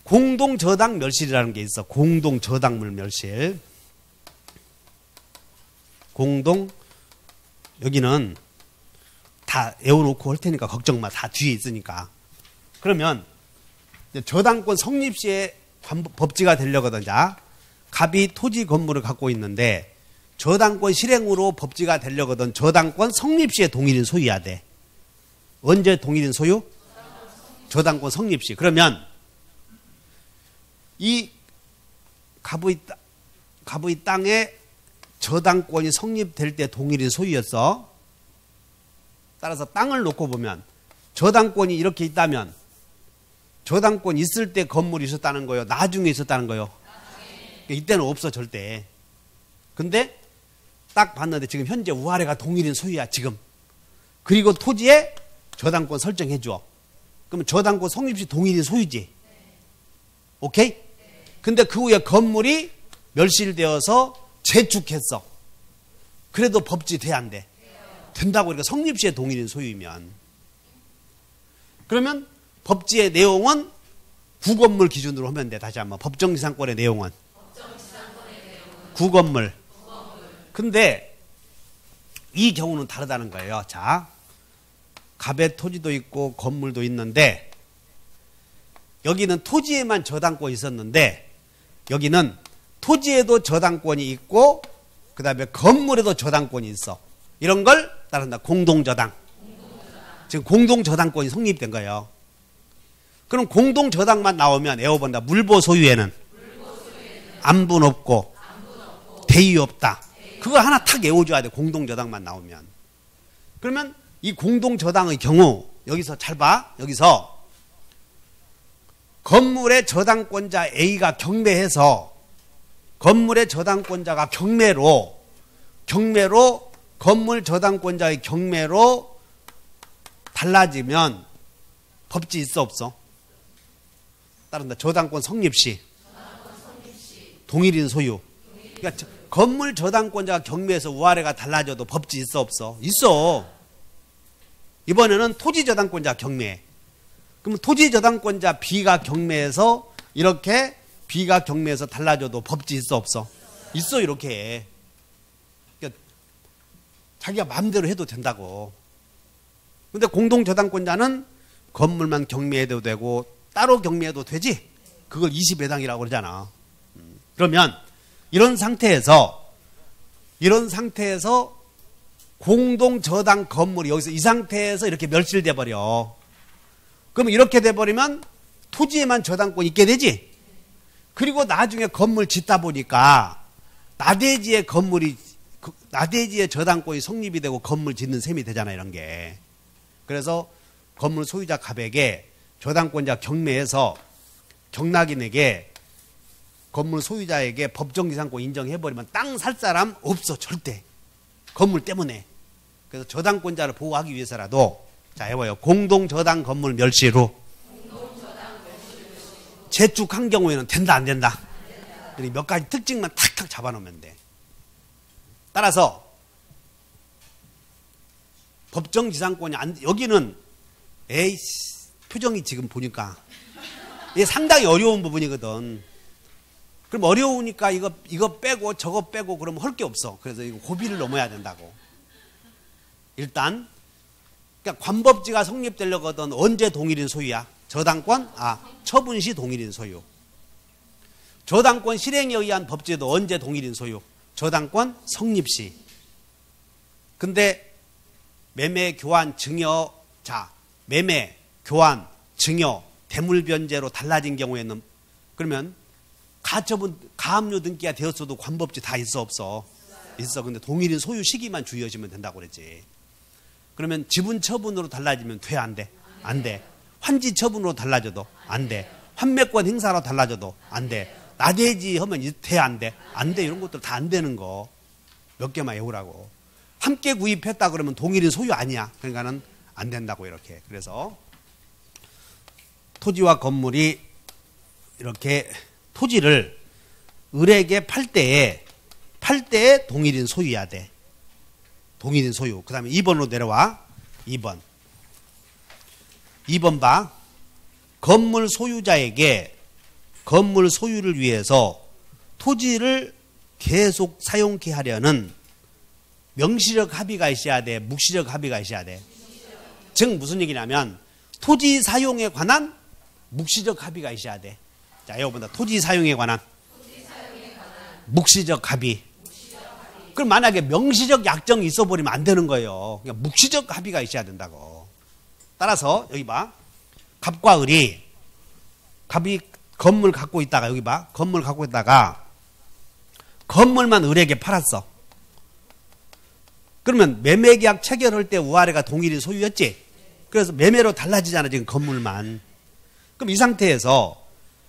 공동저당 멸실이라는 게 있어. 공동저당물 멸실. 여기는 다 외워놓고 할 테니까 걱정 마. 다 뒤에 있으니까. 그러면 저당권 성립 시에 법지가 되려거든. 자, 갑이 토지 건물을 갖고 있는데 저당권 실행으로 법지가 되려거든. 저당권 성립 시에 동일인 소유해야 돼. 언제 동일인 소유? 저당권 성립 시. 그러면 이 갑의 땅에 저당권이 성립될 때 동일인 소유였어. 따라서 땅을 놓고 보면 저당권이 이렇게 있다면 저당권 있을 때 건물이 있었다는 거요? 나중에 있었다는 거요? 이때는 없어 절대. 근데 딱 봤는데 지금 현재 우할애가 동일인 소유야 지금. 그리고 토지에 저당권 설정해 줘. 그러면 저당권 성립시 동일인 소유지. 오케이? 근데 그 후에 건물이 멸실되어서 재축했어. 그래도 법지 돼 안 돼? 된다고. 그러니까 성립시에 동일인 소유이면. 그러면 법지의 내용은 구건물 기준으로 하면 돼. 다시 한번 법정지상권의 내용은 구건물. 근데 이 경우는 다르다는 거예요. 자, 갑의 토지도 있고 건물도 있는데 여기는 토지에만 저당권이 있었는데 여기는 토지에도 저당권이 있고 그 다음에 건물에도 저당권이 있어. 이런 걸 따른다. 공동저당. 지금 공동저당권이 성립된 거예요. 그럼 공동저당만 나오면 외워본다. 물보 소유에는 안분 없고 대의 없다. 그거 하나 탁 외워줘야 돼. 공동저당만 나오면. 그러면 이 공동저당의 경우 여기서 잘 봐. 여기서 건물의 저당권자 A가 경매해서 건물의 저당권자가 경매로 건물 저당권자의 경매로 달라지면 법지 있어 없어? 따른다. 저당권 성립시 동일인 소유. 그러니까 건물 저당권자가 경매해서 우할애가 달라져도 법지 있어 없어? 있어. 이번에는 토지 저당권자 경매. 그럼 토지 저당권자 B가 경매해서 이렇게 B가 경매해서 달라져도 법지 있어 없어? 있어. 이렇게. 그러니까 자기가 마음대로 해도 된다고. 근데 공동저당권자는 건물만 경매해도 되고 따로 경매해도 되지. 그걸 20회당이라고 그러잖아. 그러면 이런 상태에서 이런 상태에서 공동저당 건물이 여기서 이 상태에서 이렇게 멸실돼 버려. 그러면 이렇게 돼 버리면 토지에만 저당권이 있게 되지. 그리고 나중에 건물 짓다 보니까 나대지의 저당권이 성립이 되고 건물 짓는 셈이 되잖아, 이런 게. 그래서 건물 소유자 갑에게 저당권자 경매에서 경락인에게 건물 소유자에게 법정지상권 인정해버리면 땅 살 사람 없어, 절대. 건물 때문에. 그래서 저당권자를 보호하기 위해서라도, 자, 해봐요. 공동저당 건물 멸실 후 재축한 경우에는 된다, 안 된다? 몇 가지 특징만 탁탁 잡아놓으면 돼. 따라서 법정지상권이 여기는 표정이 지금 보니까 이게 상당히 어려운 부분이거든. 그럼 어려우니까 이거 빼고 저거 빼고 그러면 할 게 없어. 그래서 이거 고비를 넘어야 된다고. 일단 그러니까 관법지가 성립되려거든 언제 동일인 소유야? 저당권? 처분시 동일인 소유. 저당권 실행에 의한 법제도 언제 동일인 소유? 저당권 성립시. 근데 매매, 교환, 증여, 매매, 교환, 증여, 대물변제로 달라진 경우에는 그러면 가처분, 가압류 등기가 되었어도 관법지 다 있어, 없어? 있어. 근데 동일인 소유 시기만 주의하시면 된다고 그랬지. 그러면 지분 처분으로 달라지면 돼, 안 돼? 안 돼. 환지 처분으로 달라져도 안 돼. 환매권 행사로 달라져도 안 돼. 나대지 하면 돼, 안 돼? 안 돼. 이런 것들 다 안 되는 거 몇 개만 외우라고. 함께 구입했다 그러면 동일인 소유 아니야. 그러니까는 안 된다고 이렇게. 그래서 토지와 건물이 이렇게 토지를 을에게 팔 때에 동일인 소유해야 돼. 동일인 소유. 그 다음에 2번으로 내려와. 2번 봐. 건물 소유자에게 건물 소유를 위해서 토지를 계속 사용케 하려는 명시적 합의가 있어야 돼? 묵시적 합의가 있어야 돼? 즉 무슨 얘기냐면 토지 사용에 관한 묵시적 합의가 있어야 돼. 자, 이거보다 토지 사용에 관한 묵시적 합의. 그럼 만약에 명시적 약정이 있어 버리면 안 되는 거예요. 그러니까 묵시적 합의가 있어야 된다고. 따라서 여기 봐. 갑과 을이 갑이 건물 갖고 있다가 여기 봐. 건물 갖고 있다가 건물만 을에게 팔았어. 그러면 매매계약 체결할 때 우아래가 동일인 소유였지. 그래서 매매로 달라지잖아 지금 건물만. 그럼 이 상태에서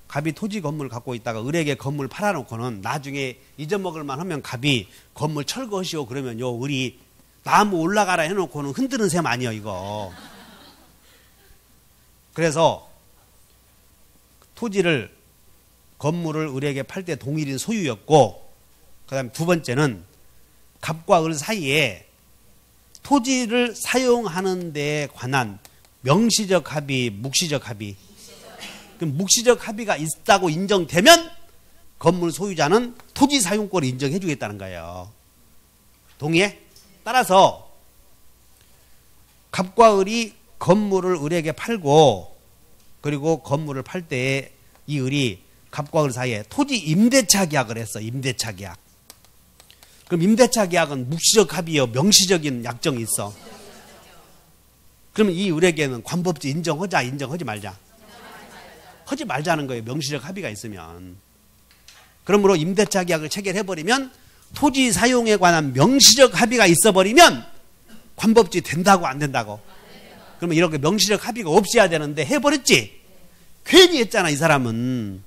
갑이 토지 건물 갖고 있다가 을에게 건물 팔아놓고는 나중에 잊어먹을만 하면 갑이 건물 철거하시오 그러면 요 을이 나무 올라가라 해놓고는 흔드는 셈 아니야 이거. 그래서 토지를 건물을 을에게 팔 때 동일인 소유였고, 그 다음에 두 번째는 갑과 을 사이에 토지를 사용하는 데에 관한 명시적 합의, 묵시적 합의. 그럼 묵시적 합의가 있다고 인정되면 건물 소유자는 토지 사용권을 인정해 주겠다는 거예요. 동의해? 따라서 갑과 을이 건물을 을에게 팔고 그리고 건물을 팔 때에 이 을이 갑과 을 사이에 토지 임대차 계약을 했어. 임대차 계약. 그럼 임대차 계약은 묵시적 합의요, 명시적인 약정이 있어. 그러면 이 을에게는 관법지 인정하자, 인정하지 말자? 하지 말자는 거예요. 명시적 합의가 있으면. 그러므로 임대차 계약을 체결해버리면 토지 사용에 관한 명시적 합의가 있어버리면 관법지 된다고 안 된다고? 그러면 이렇게 명시적 합의가 없어야 되는데 해버렸지? 괜히 했잖아 이 사람은.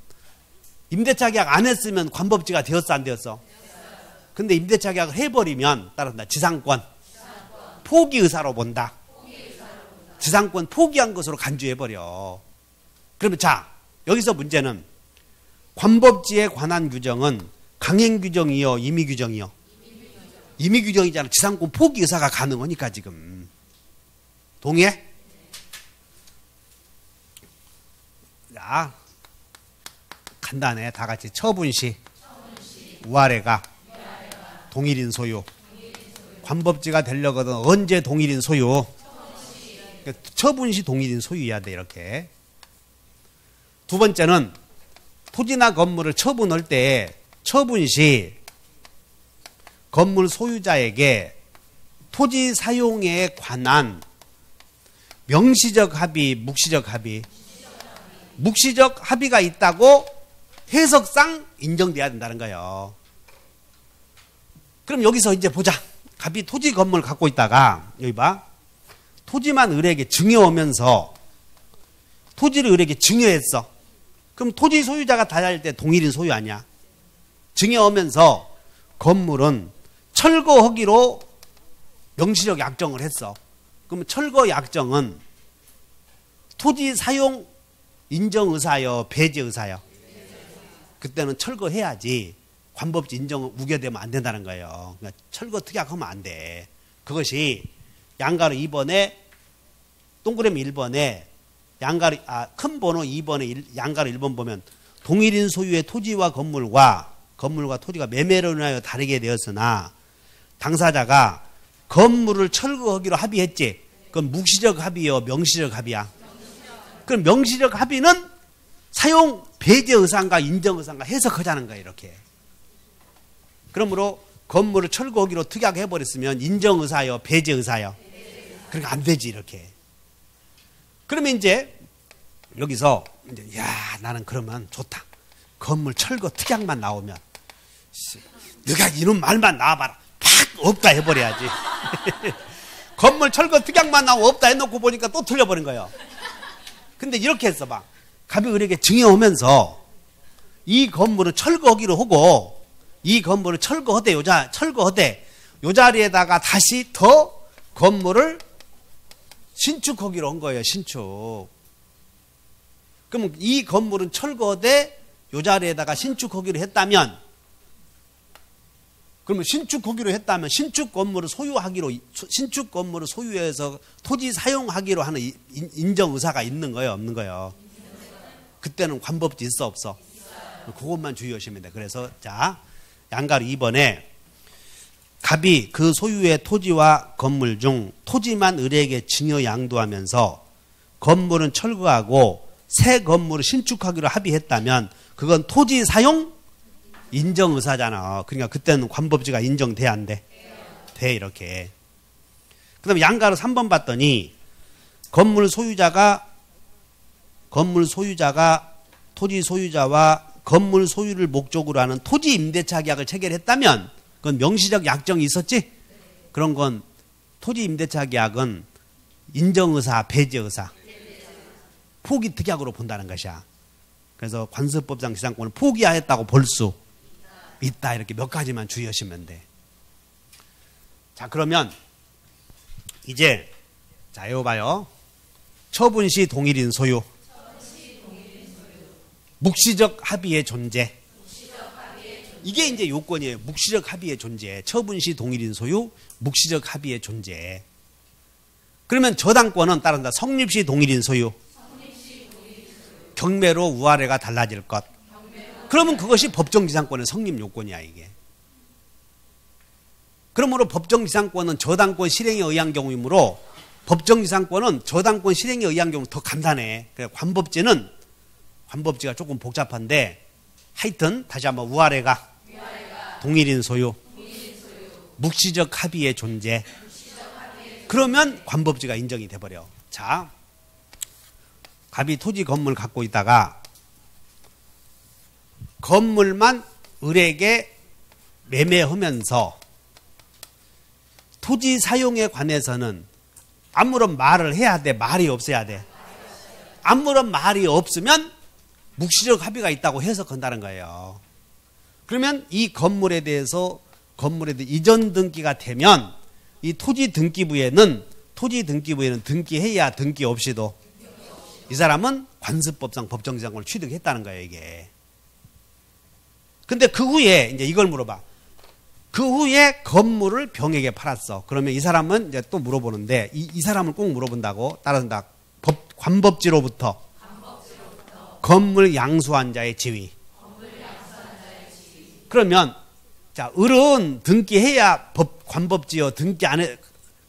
임대차 계약 안 했으면 관법지가 되었어 안 되었어? 근데 임대차 계약을 해버리면 따라서 지상권 포기 의사로 본다. 지상권 포기한 것으로 간주해버려. 그러면 자 여기서 문제는 관법지에 관한 규정은 강행 규정이요 임의 규정이요? 임의 규정이잖아. 지상권 포기 의사가 가능하니까 지금. 동의해? 자 간단해. 다 같이 처분시 우아래가 동일인 소유. 관법지가 되려거든 언제 동일인 소유? 처분시 동일인 소유해야 돼 이렇게. 두 번째는 토지나 건물을 처분할 때 처분시 건물 소유자에게 토지 사용에 관한 명시적 합의, 묵시적 합의. 묵시적 합의가 있다고 해석상 인정돼야 된다는 거예요. 그럼 여기서 이제 보자. 갑이 토지 건물 갖고 있다가 여기 봐. 토지만 을에게 증여오면서 토지를 을에게 증여했어. 그럼 토지 소유자가 다할 때 동일인 소유 아니야. 증여오면서 건물은 철거하기로 명시적 약정을 했어. 그러면 철거 약정은 토지 사용 인정 의사요, 배제 의사요? 그때는 철거해야지. 관법지 인정 우겨되면 안 된다는 거예요. 그러니까 철거 특약하면 안 돼. 그것이 양가로 2번에 동그라미 1번에 양가로 큰 번호 2번에 양가로 1번 보면 동일인 소유의 토지와 건물과 토지가 매매로 인하여 다르게 되었으나 당사자가 건물을 철거하기로 합의했지. 그건 묵시적 합의요, 명시적 합의야? 그럼 명시적 합의는 사용 배제 의사인가 인정 의사인가 해석하자는 거예요. 이렇게. 그러므로 건물을 철거하기로 특약해버렸으면 인정 의사요, 배제 의사요? 그러니까 안 되지. 이렇게. 그러면 이제 여기서 이제 나는 그러면 좋다. 건물 철거 특약만 나오면 네가 이런 말만 나와봐라. 팍 없다 해버려야지. 건물 철거 특약만 나오고 없다 해놓고 보니까 또 틀려버린 거예요. 근데 이렇게 했어 봐. 갑이 을에게 증여오면서 이 건물을 철거하기로 하고 이 건물을 철거하되 요 자리에다가 다시 더 건물을 신축하기로 한 거예요. 신축. 그럼 이 건물은 철거하되 요 자리에다가 신축하기로 했다면 그러면 신축하기로 했다면 신축 건물을 소유해서 토지 사용하기로 하는 인정 의사가 있는 거예요, 없는 거예요? 그때는 관법지 있어, 없어? 그것만 주의하시면 돼. 그래서 자, 양가로 2번에 갑이 그 소유의 토지와 건물 중 토지만 을에게 증여 양도하면서 건물은 철거하고 새 건물을 신축하기로 합의했다면 그건 토지 사용 인정 의사잖아. 그러니까 그때는 관법지가 인정돼, 안 돼? 돼, 이렇게. 그 다음에 양가로 3번 봤더니 건물 소유자가 토지 소유자와 건물 소유를 목적으로 하는 토지 임대차 계약을 체결했다면 그건 명시적 약정이 있었지? 그런 건 토지 임대차 계약은 인정의사, 배제의사, 포기 특약으로 본다는 것이야. 그래서 관습법상 지상권을 포기하였다고 볼 수 있다. 이렇게 몇 가지만 주의하시면 돼. 자, 그러면 이제 자, 이거 봐요. 처분시 동일인 소유. 묵시적 합의의 존재. 이게 이제 요건이에요. 묵시적 합의의 존재. 처분시 동일인 소유, 묵시적 합의의 존재. 그러면 저당권은 따른다. 성립시 동일인 소유. 경매로 우아래가 달라질 것. 그러면 그것이 법정지상권의 성립 요건이야, 이게. 그러므로 법정지상권은 저당권 실행에 의한 경우이므로 법정지상권은 저당권 실행에 의한 경우 더 간단해. 그래서 관법지가 조금 복잡한데 하여튼 다시 한번 우아래가 동일인 소유, 묵시적 합의의 존재. 그러면 관법지가 인정이 돼버려. 자, 갑이 토지 건물 갖고 있다가 건물만 을에게 매매하면서 토지 사용에 관해서는 아무런 말을 해야 돼? 말이 없어야 돼? 아무런 말이 없으면 묵시적 합의가 있다고 해석한다는 거예요. 그러면 이 건물에 대해서 이전 등기가 되면 이 토지 등기부에는 등기해야 등기 없이도 이 사람은 관습법상 법정지상권을 취득했다는 거예요, 이게. 근데 그 후에 이제 이걸 물어봐. 그 후에 건물을 병에게 팔았어. 그러면 이 사람은 이제 또 물어보는데 이 사람을 꼭 물어본다고. 따라서 관법지로부터 건물 양수한 자의 지위. 그러면 자, 을은 등기해야 관법지요. 등기 안 해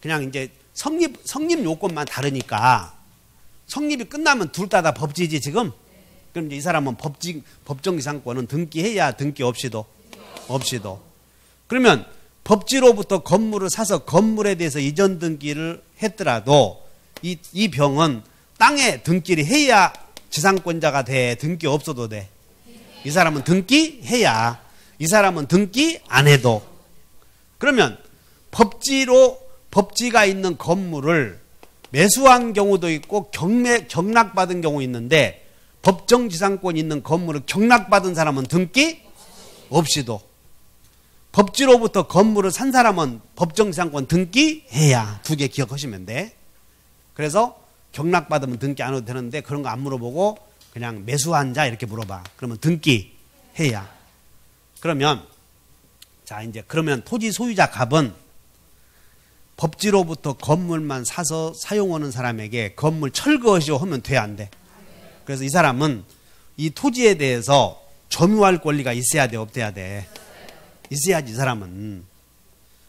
그냥 이제 성립 요건만 다르니까 성립이 끝나면 둘 다 법지지 지금. 그럼 이제 이 사람은 법정지상권은 등기해야 등기 없이도. 그러면 법지로부터 건물을 사서 건물에 대해서 이전 등기를 했더라도 이 병은 땅에 등기를 해야 지상권자가 돼. 등기 없어도 돼. 이 사람은 등기해야. 이 사람은 등기 안 해도. 그러면 법지가 있는 건물을 매수한 경우도 있고 경락받은 경우 있는데 법정지상권이 있는 건물을 경락받은 사람은 등기 없이도, 법지로부터 건물을 산 사람은 법정지상권 등기해야. 두 개 기억하시면 돼. 그래서 경락받으면 등기 안 해도 되는데 그런 거 안 물어보고 그냥 매수한 자 이렇게 물어봐. 그러면 등기해야. 그러면 자 이제 그러면 토지 소유자 갑은 법지로부터 건물만 사서 사용하는 사람에게 건물 철거하시오 하면 돼, 안 돼? 그래서 이 사람은 이 토지에 대해서 점유할 권리가 있어야 돼, 없어야 돼? 있어야지, 이 사람은.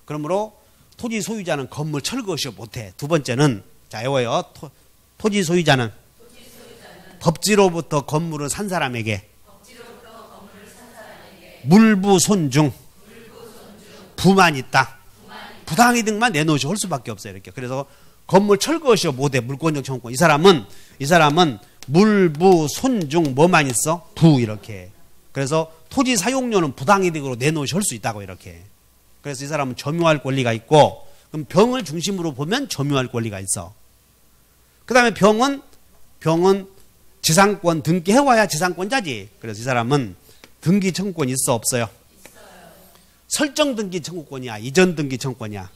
그러므로 토지 소유자는 건물 철거하시오 못해. 두 번째는 자 이거요. 토지 소유자는 법지로부터 건물을 산 사람에게 물부 손중 부만 있다. 부당이득만 내놓으시오 할 수밖에 없어요. 이렇게. 그래서 건물 철거하시오 못해. 물권적 청구권. 이 사람은 물부 손중 뭐만 있어? 부 이렇게. 그래서 토지 사용료는 부당이득으로 내놓으실 수 있다고 이렇게. 그래서 이 사람은 점유할 권리가 있고, 그럼 병을 중심으로 보면 점유할 권리가 있어. 그 다음에 병은 지상권 등기해와야 지상권자지. 그래서 이 사람은 등기 청구권이 있어, 없어요? 설정 등기 청구권이야, 이전 등기 청구권이야?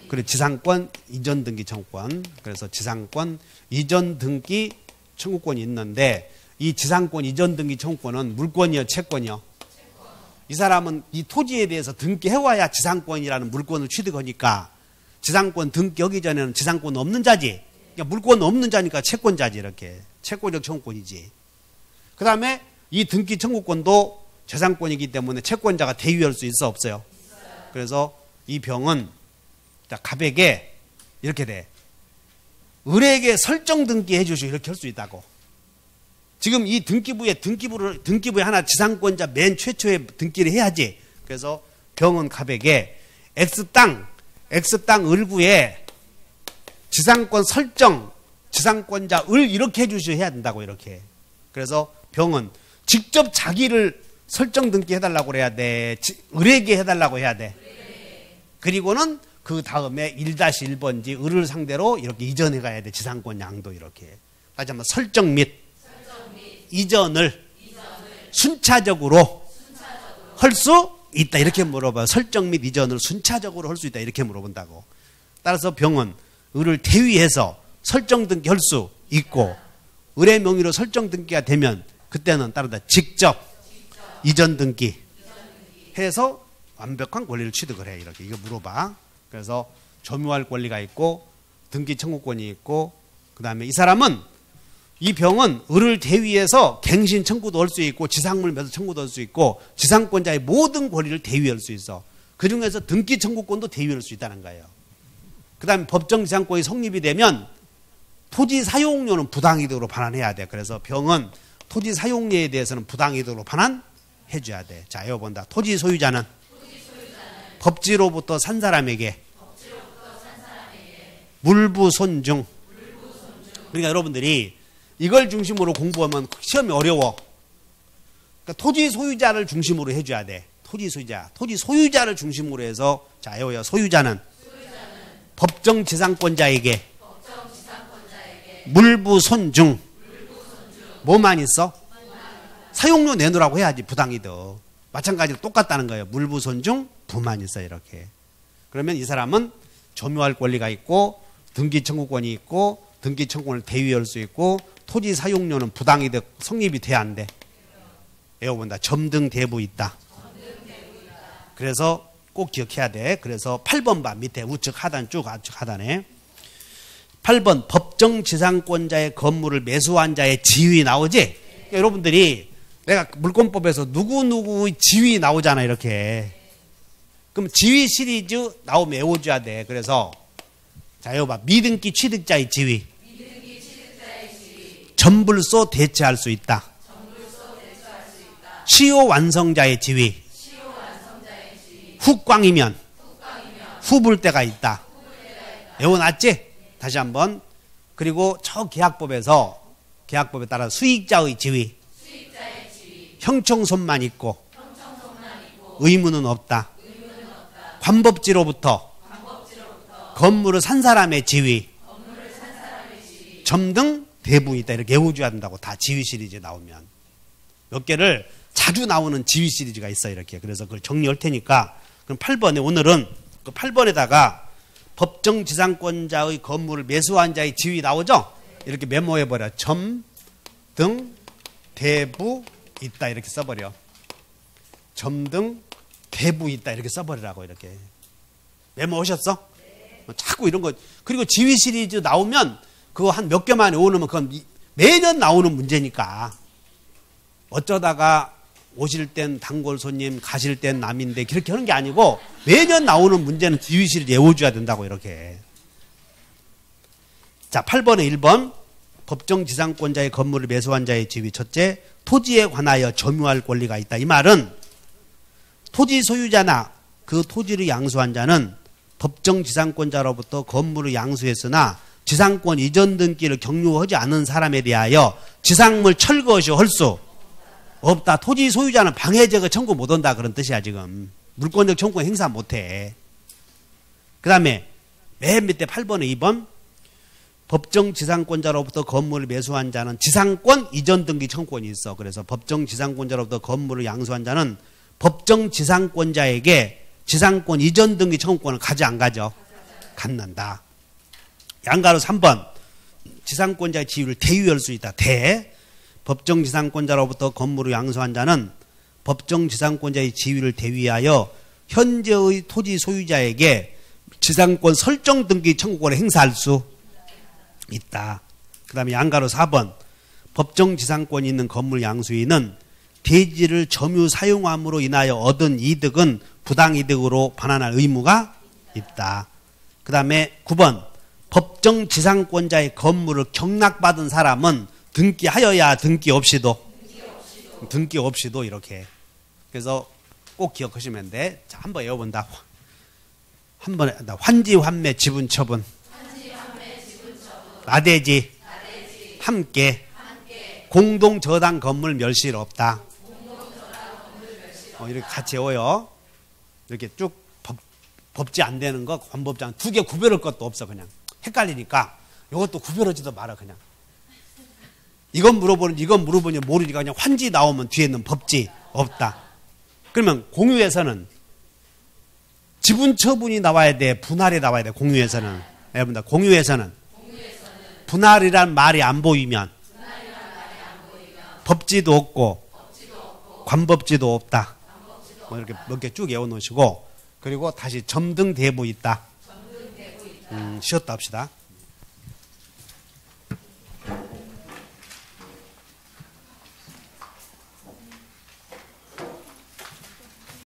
그래, 지상권 이전 등기 청구권. 그래서 지상권 이전 등기 청구권이 있는데, 이 지상권 이전 등기 청구권은 물권이요, 채권이요? 이 사람은 이 토지에 대해서 등기해와야 지상권이라는 물권을 취득하니까 지상권 등기하기 전에는 지상권 없는 자지. 그러니까 물권 없는 자니까 채권자지. 이렇게 채권적 청구권이지. 그 다음에 이 등기 청구권도 재산권이기 때문에 채권자가 대위할 수 있어, 없어요? 그래서 이 병은 갑에게 이렇게 돼. 을에게 설정 등기해 주시오 이렇게 할 수 있다고. 지금 이 등기부에 하나 지상권자 맨 최초에 등기를 해야지. 그래서 병은 갑에게 X땅 을구에 지상권 설정 지상권자 을 이렇게 해주셔야 해야 된다고 이렇게. 그래서 병은 직접 자기를 설정 등기 해달라고 그래야 돼. 을에게 해달라고 해야 돼. 그리고는 그 다음에 1-1번지 을을 상대로 이렇게 이전해 가야 돼. 지상권 양도 이렇게. 다시 한번 설정 및 이전을 순차적으로 할 수 있다 이렇게 물어봐요. 설정 및 이전을 순차적으로 할 수 있다 이렇게 물어본다고. 따라서 병은 을을 대위해서 설정 등기 할 수 있고, 을의 명의로 설정 등기가 되면 그때는 따르다 직접 이전 등기 해서 완벽한 권리를 취득을 해. 이렇게 이거 물어봐. 그래서 점유할 권리가 있고 등기 청구권이 있고, 그 다음에 이 사람은 이 병은 을을 대위해서 갱신 청구도 할 수 있고 지상물 매수 청구도 할 수 있고 지상권자의 모든 권리를 대위할 수 있어. 그 중에서 등기 청구권도 대위할 수 있다는 거예요. 그 다음에 법정 지상권이 성립이 되면 토지 사용료는 부당이득으로 반환해야 돼. 그래서 병은 토지 사용료에 대해서는 부당이득으로 반환해 줘야 돼. 자, 이거 본다. 토지 소유자는 법지로부터 산 사람에게 물부 손중. 그러니까 여러분들이 이걸 중심으로 공부하면 시험이 어려워. 그러니까 토지 소유자를 중심으로 해줘야 돼. 토지 소유자를 중심으로 해서, 자, 여기요. 소유자는 법정 지상권자에게 물부 손중. 뭐만 있어? 사용료 내놓으라고 해야지. 부당이득. 마찬가지로 똑같다는 거예요. 물부 손중 부만 있어 이렇게. 그러면 이 사람은 점유할 권리가 있고 등기 청구권이 있고 등기 청구권을 대위할 수 있고 토지 사용료는 부당이득 성립이 돼야 안 돼. 외워본다. 점등 대부 있다. 그래서 꼭 기억해야 돼. 그래서 8번 봐. 밑에 우측 하단 쭉 우측 하단에 8번 법정 지상권자의 건물을 매수한 자의 지위 나오지? 그러니까 여러분들이 내가 물권법에서 누구누구의 지위 나오잖아 이렇게. 그럼 지위 시리즈 나오면 외워줘야 돼. 그래서 자 이거 봐. 미등기 취득자의 지위. 전불소 대체할 수 있다. 시효 완성자의 지위. 훅광이면 후불 때가 있다. 외워놨지? 다시 한번. 그리고 저 계약법에 따라 수익자의 지위, 형청손만 있고 의무는 없다. 관법지로부터 건물을 산 사람의 지위, 점등 대부 있다. 이렇게 외워줘야 된다고. 다 지위 시리즈 나오면 몇 개를 자주 나오는 지위 시리즈가 있어. 이렇게. 그래서 그걸 정리할 테니까 그럼 8번에 오늘은 그 8번에다가 법정지상권자의 건물을 매수한 자의 지위 나오죠? 이렇게 메모해버려. 점, 등, 대부 있다. 이렇게 써버려. 점, 등, 대부 있다. 이렇게 써버리라고. 이렇게. 메모하셨어? 자꾸 이런 거. 그리고 지위 시리즈 나오면 그거 한 몇 개만 외워놓으면 그건 매년 나오는 문제니까. 어쩌다가 오실 땐 단골 손님, 가실 땐 남인데 그렇게 하는 게 아니고 매년 나오는 문제는 지위 시리즈 외워줘야 된다고. 이렇게. 자, 8번에 1번 법정지상권자의 건물을 매수한 자의 지위. 첫째, 토지에 관하여 점유할 권리가 있다. 이 말은 토지 소유자나 그 토지를 양수한 자는 법정지상권자로부터 건물을 양수했으나 지상권 이전 등기를 경유하지 않은 사람에 대하여 지상물 철거시 할 수 없다. 토지 소유자는 방해제거 청구 못한다. 그런 뜻이야. 지금 물권적 청구 행사 못해. 그 다음에 맨 밑에 8번에 2번 법정지상권자로부터 건물을 매수한 자는 지상권 이전 등기 청구권이 있어. 그래서 법정지상권자로부터 건물을 양수한 자는 법정지상권자에게 지상권 이전 등기 청구권을 가져 안 가져? 갖는다. 양가로 3번 지상권자의 지위를 대유할 수 있다. 법정지상권자로부터 건물을 양수한 자는 법정지상권자의 지위를 대위하여 현재의 토지 소유자에게 지상권 설정 등기 청구권을 행사할 수 있다. 그 다음에 양가로 4번 법정지상권이 있는 건물 양수인은 대지를 점유 사용함으로 인하여 얻은 이득은 부당이득으로 반환할 의무가 있다. 그 다음에 9번 법정지상권자의 건물을 경락받은 사람은 등기하여야 등기 없이도 이렇게. 그래서 꼭 기억하시면 돼. 자, 한번 외워본다. 한 번에 환지 환매 지분 처분 나대지 함께 공동 저당 건물 멸실 없다. 이렇게 같이 외워요. 이렇게 쭉 법지 안 되는 거 관법장 두 개 구별할 것도 없어. 그냥 헷갈리니까 이것도 구별하지도 마라. 그냥 이건 물어보는지 이건 물어보는지 모르니까 그냥 환지 나오면 뒤에는 법지 없다. 그러면 공유에서는 지분 처분이 나와야 돼, 분할이 나와야 돼. 공유에서는 여러분들 공유에서는 분할이란 말이 안 보이면 법지도 없고 관법지도 없다. 이렇게 몇 개 쭉 외워놓으시고 그리고 다시 점등 대부 있다. 쉬었다 합시다.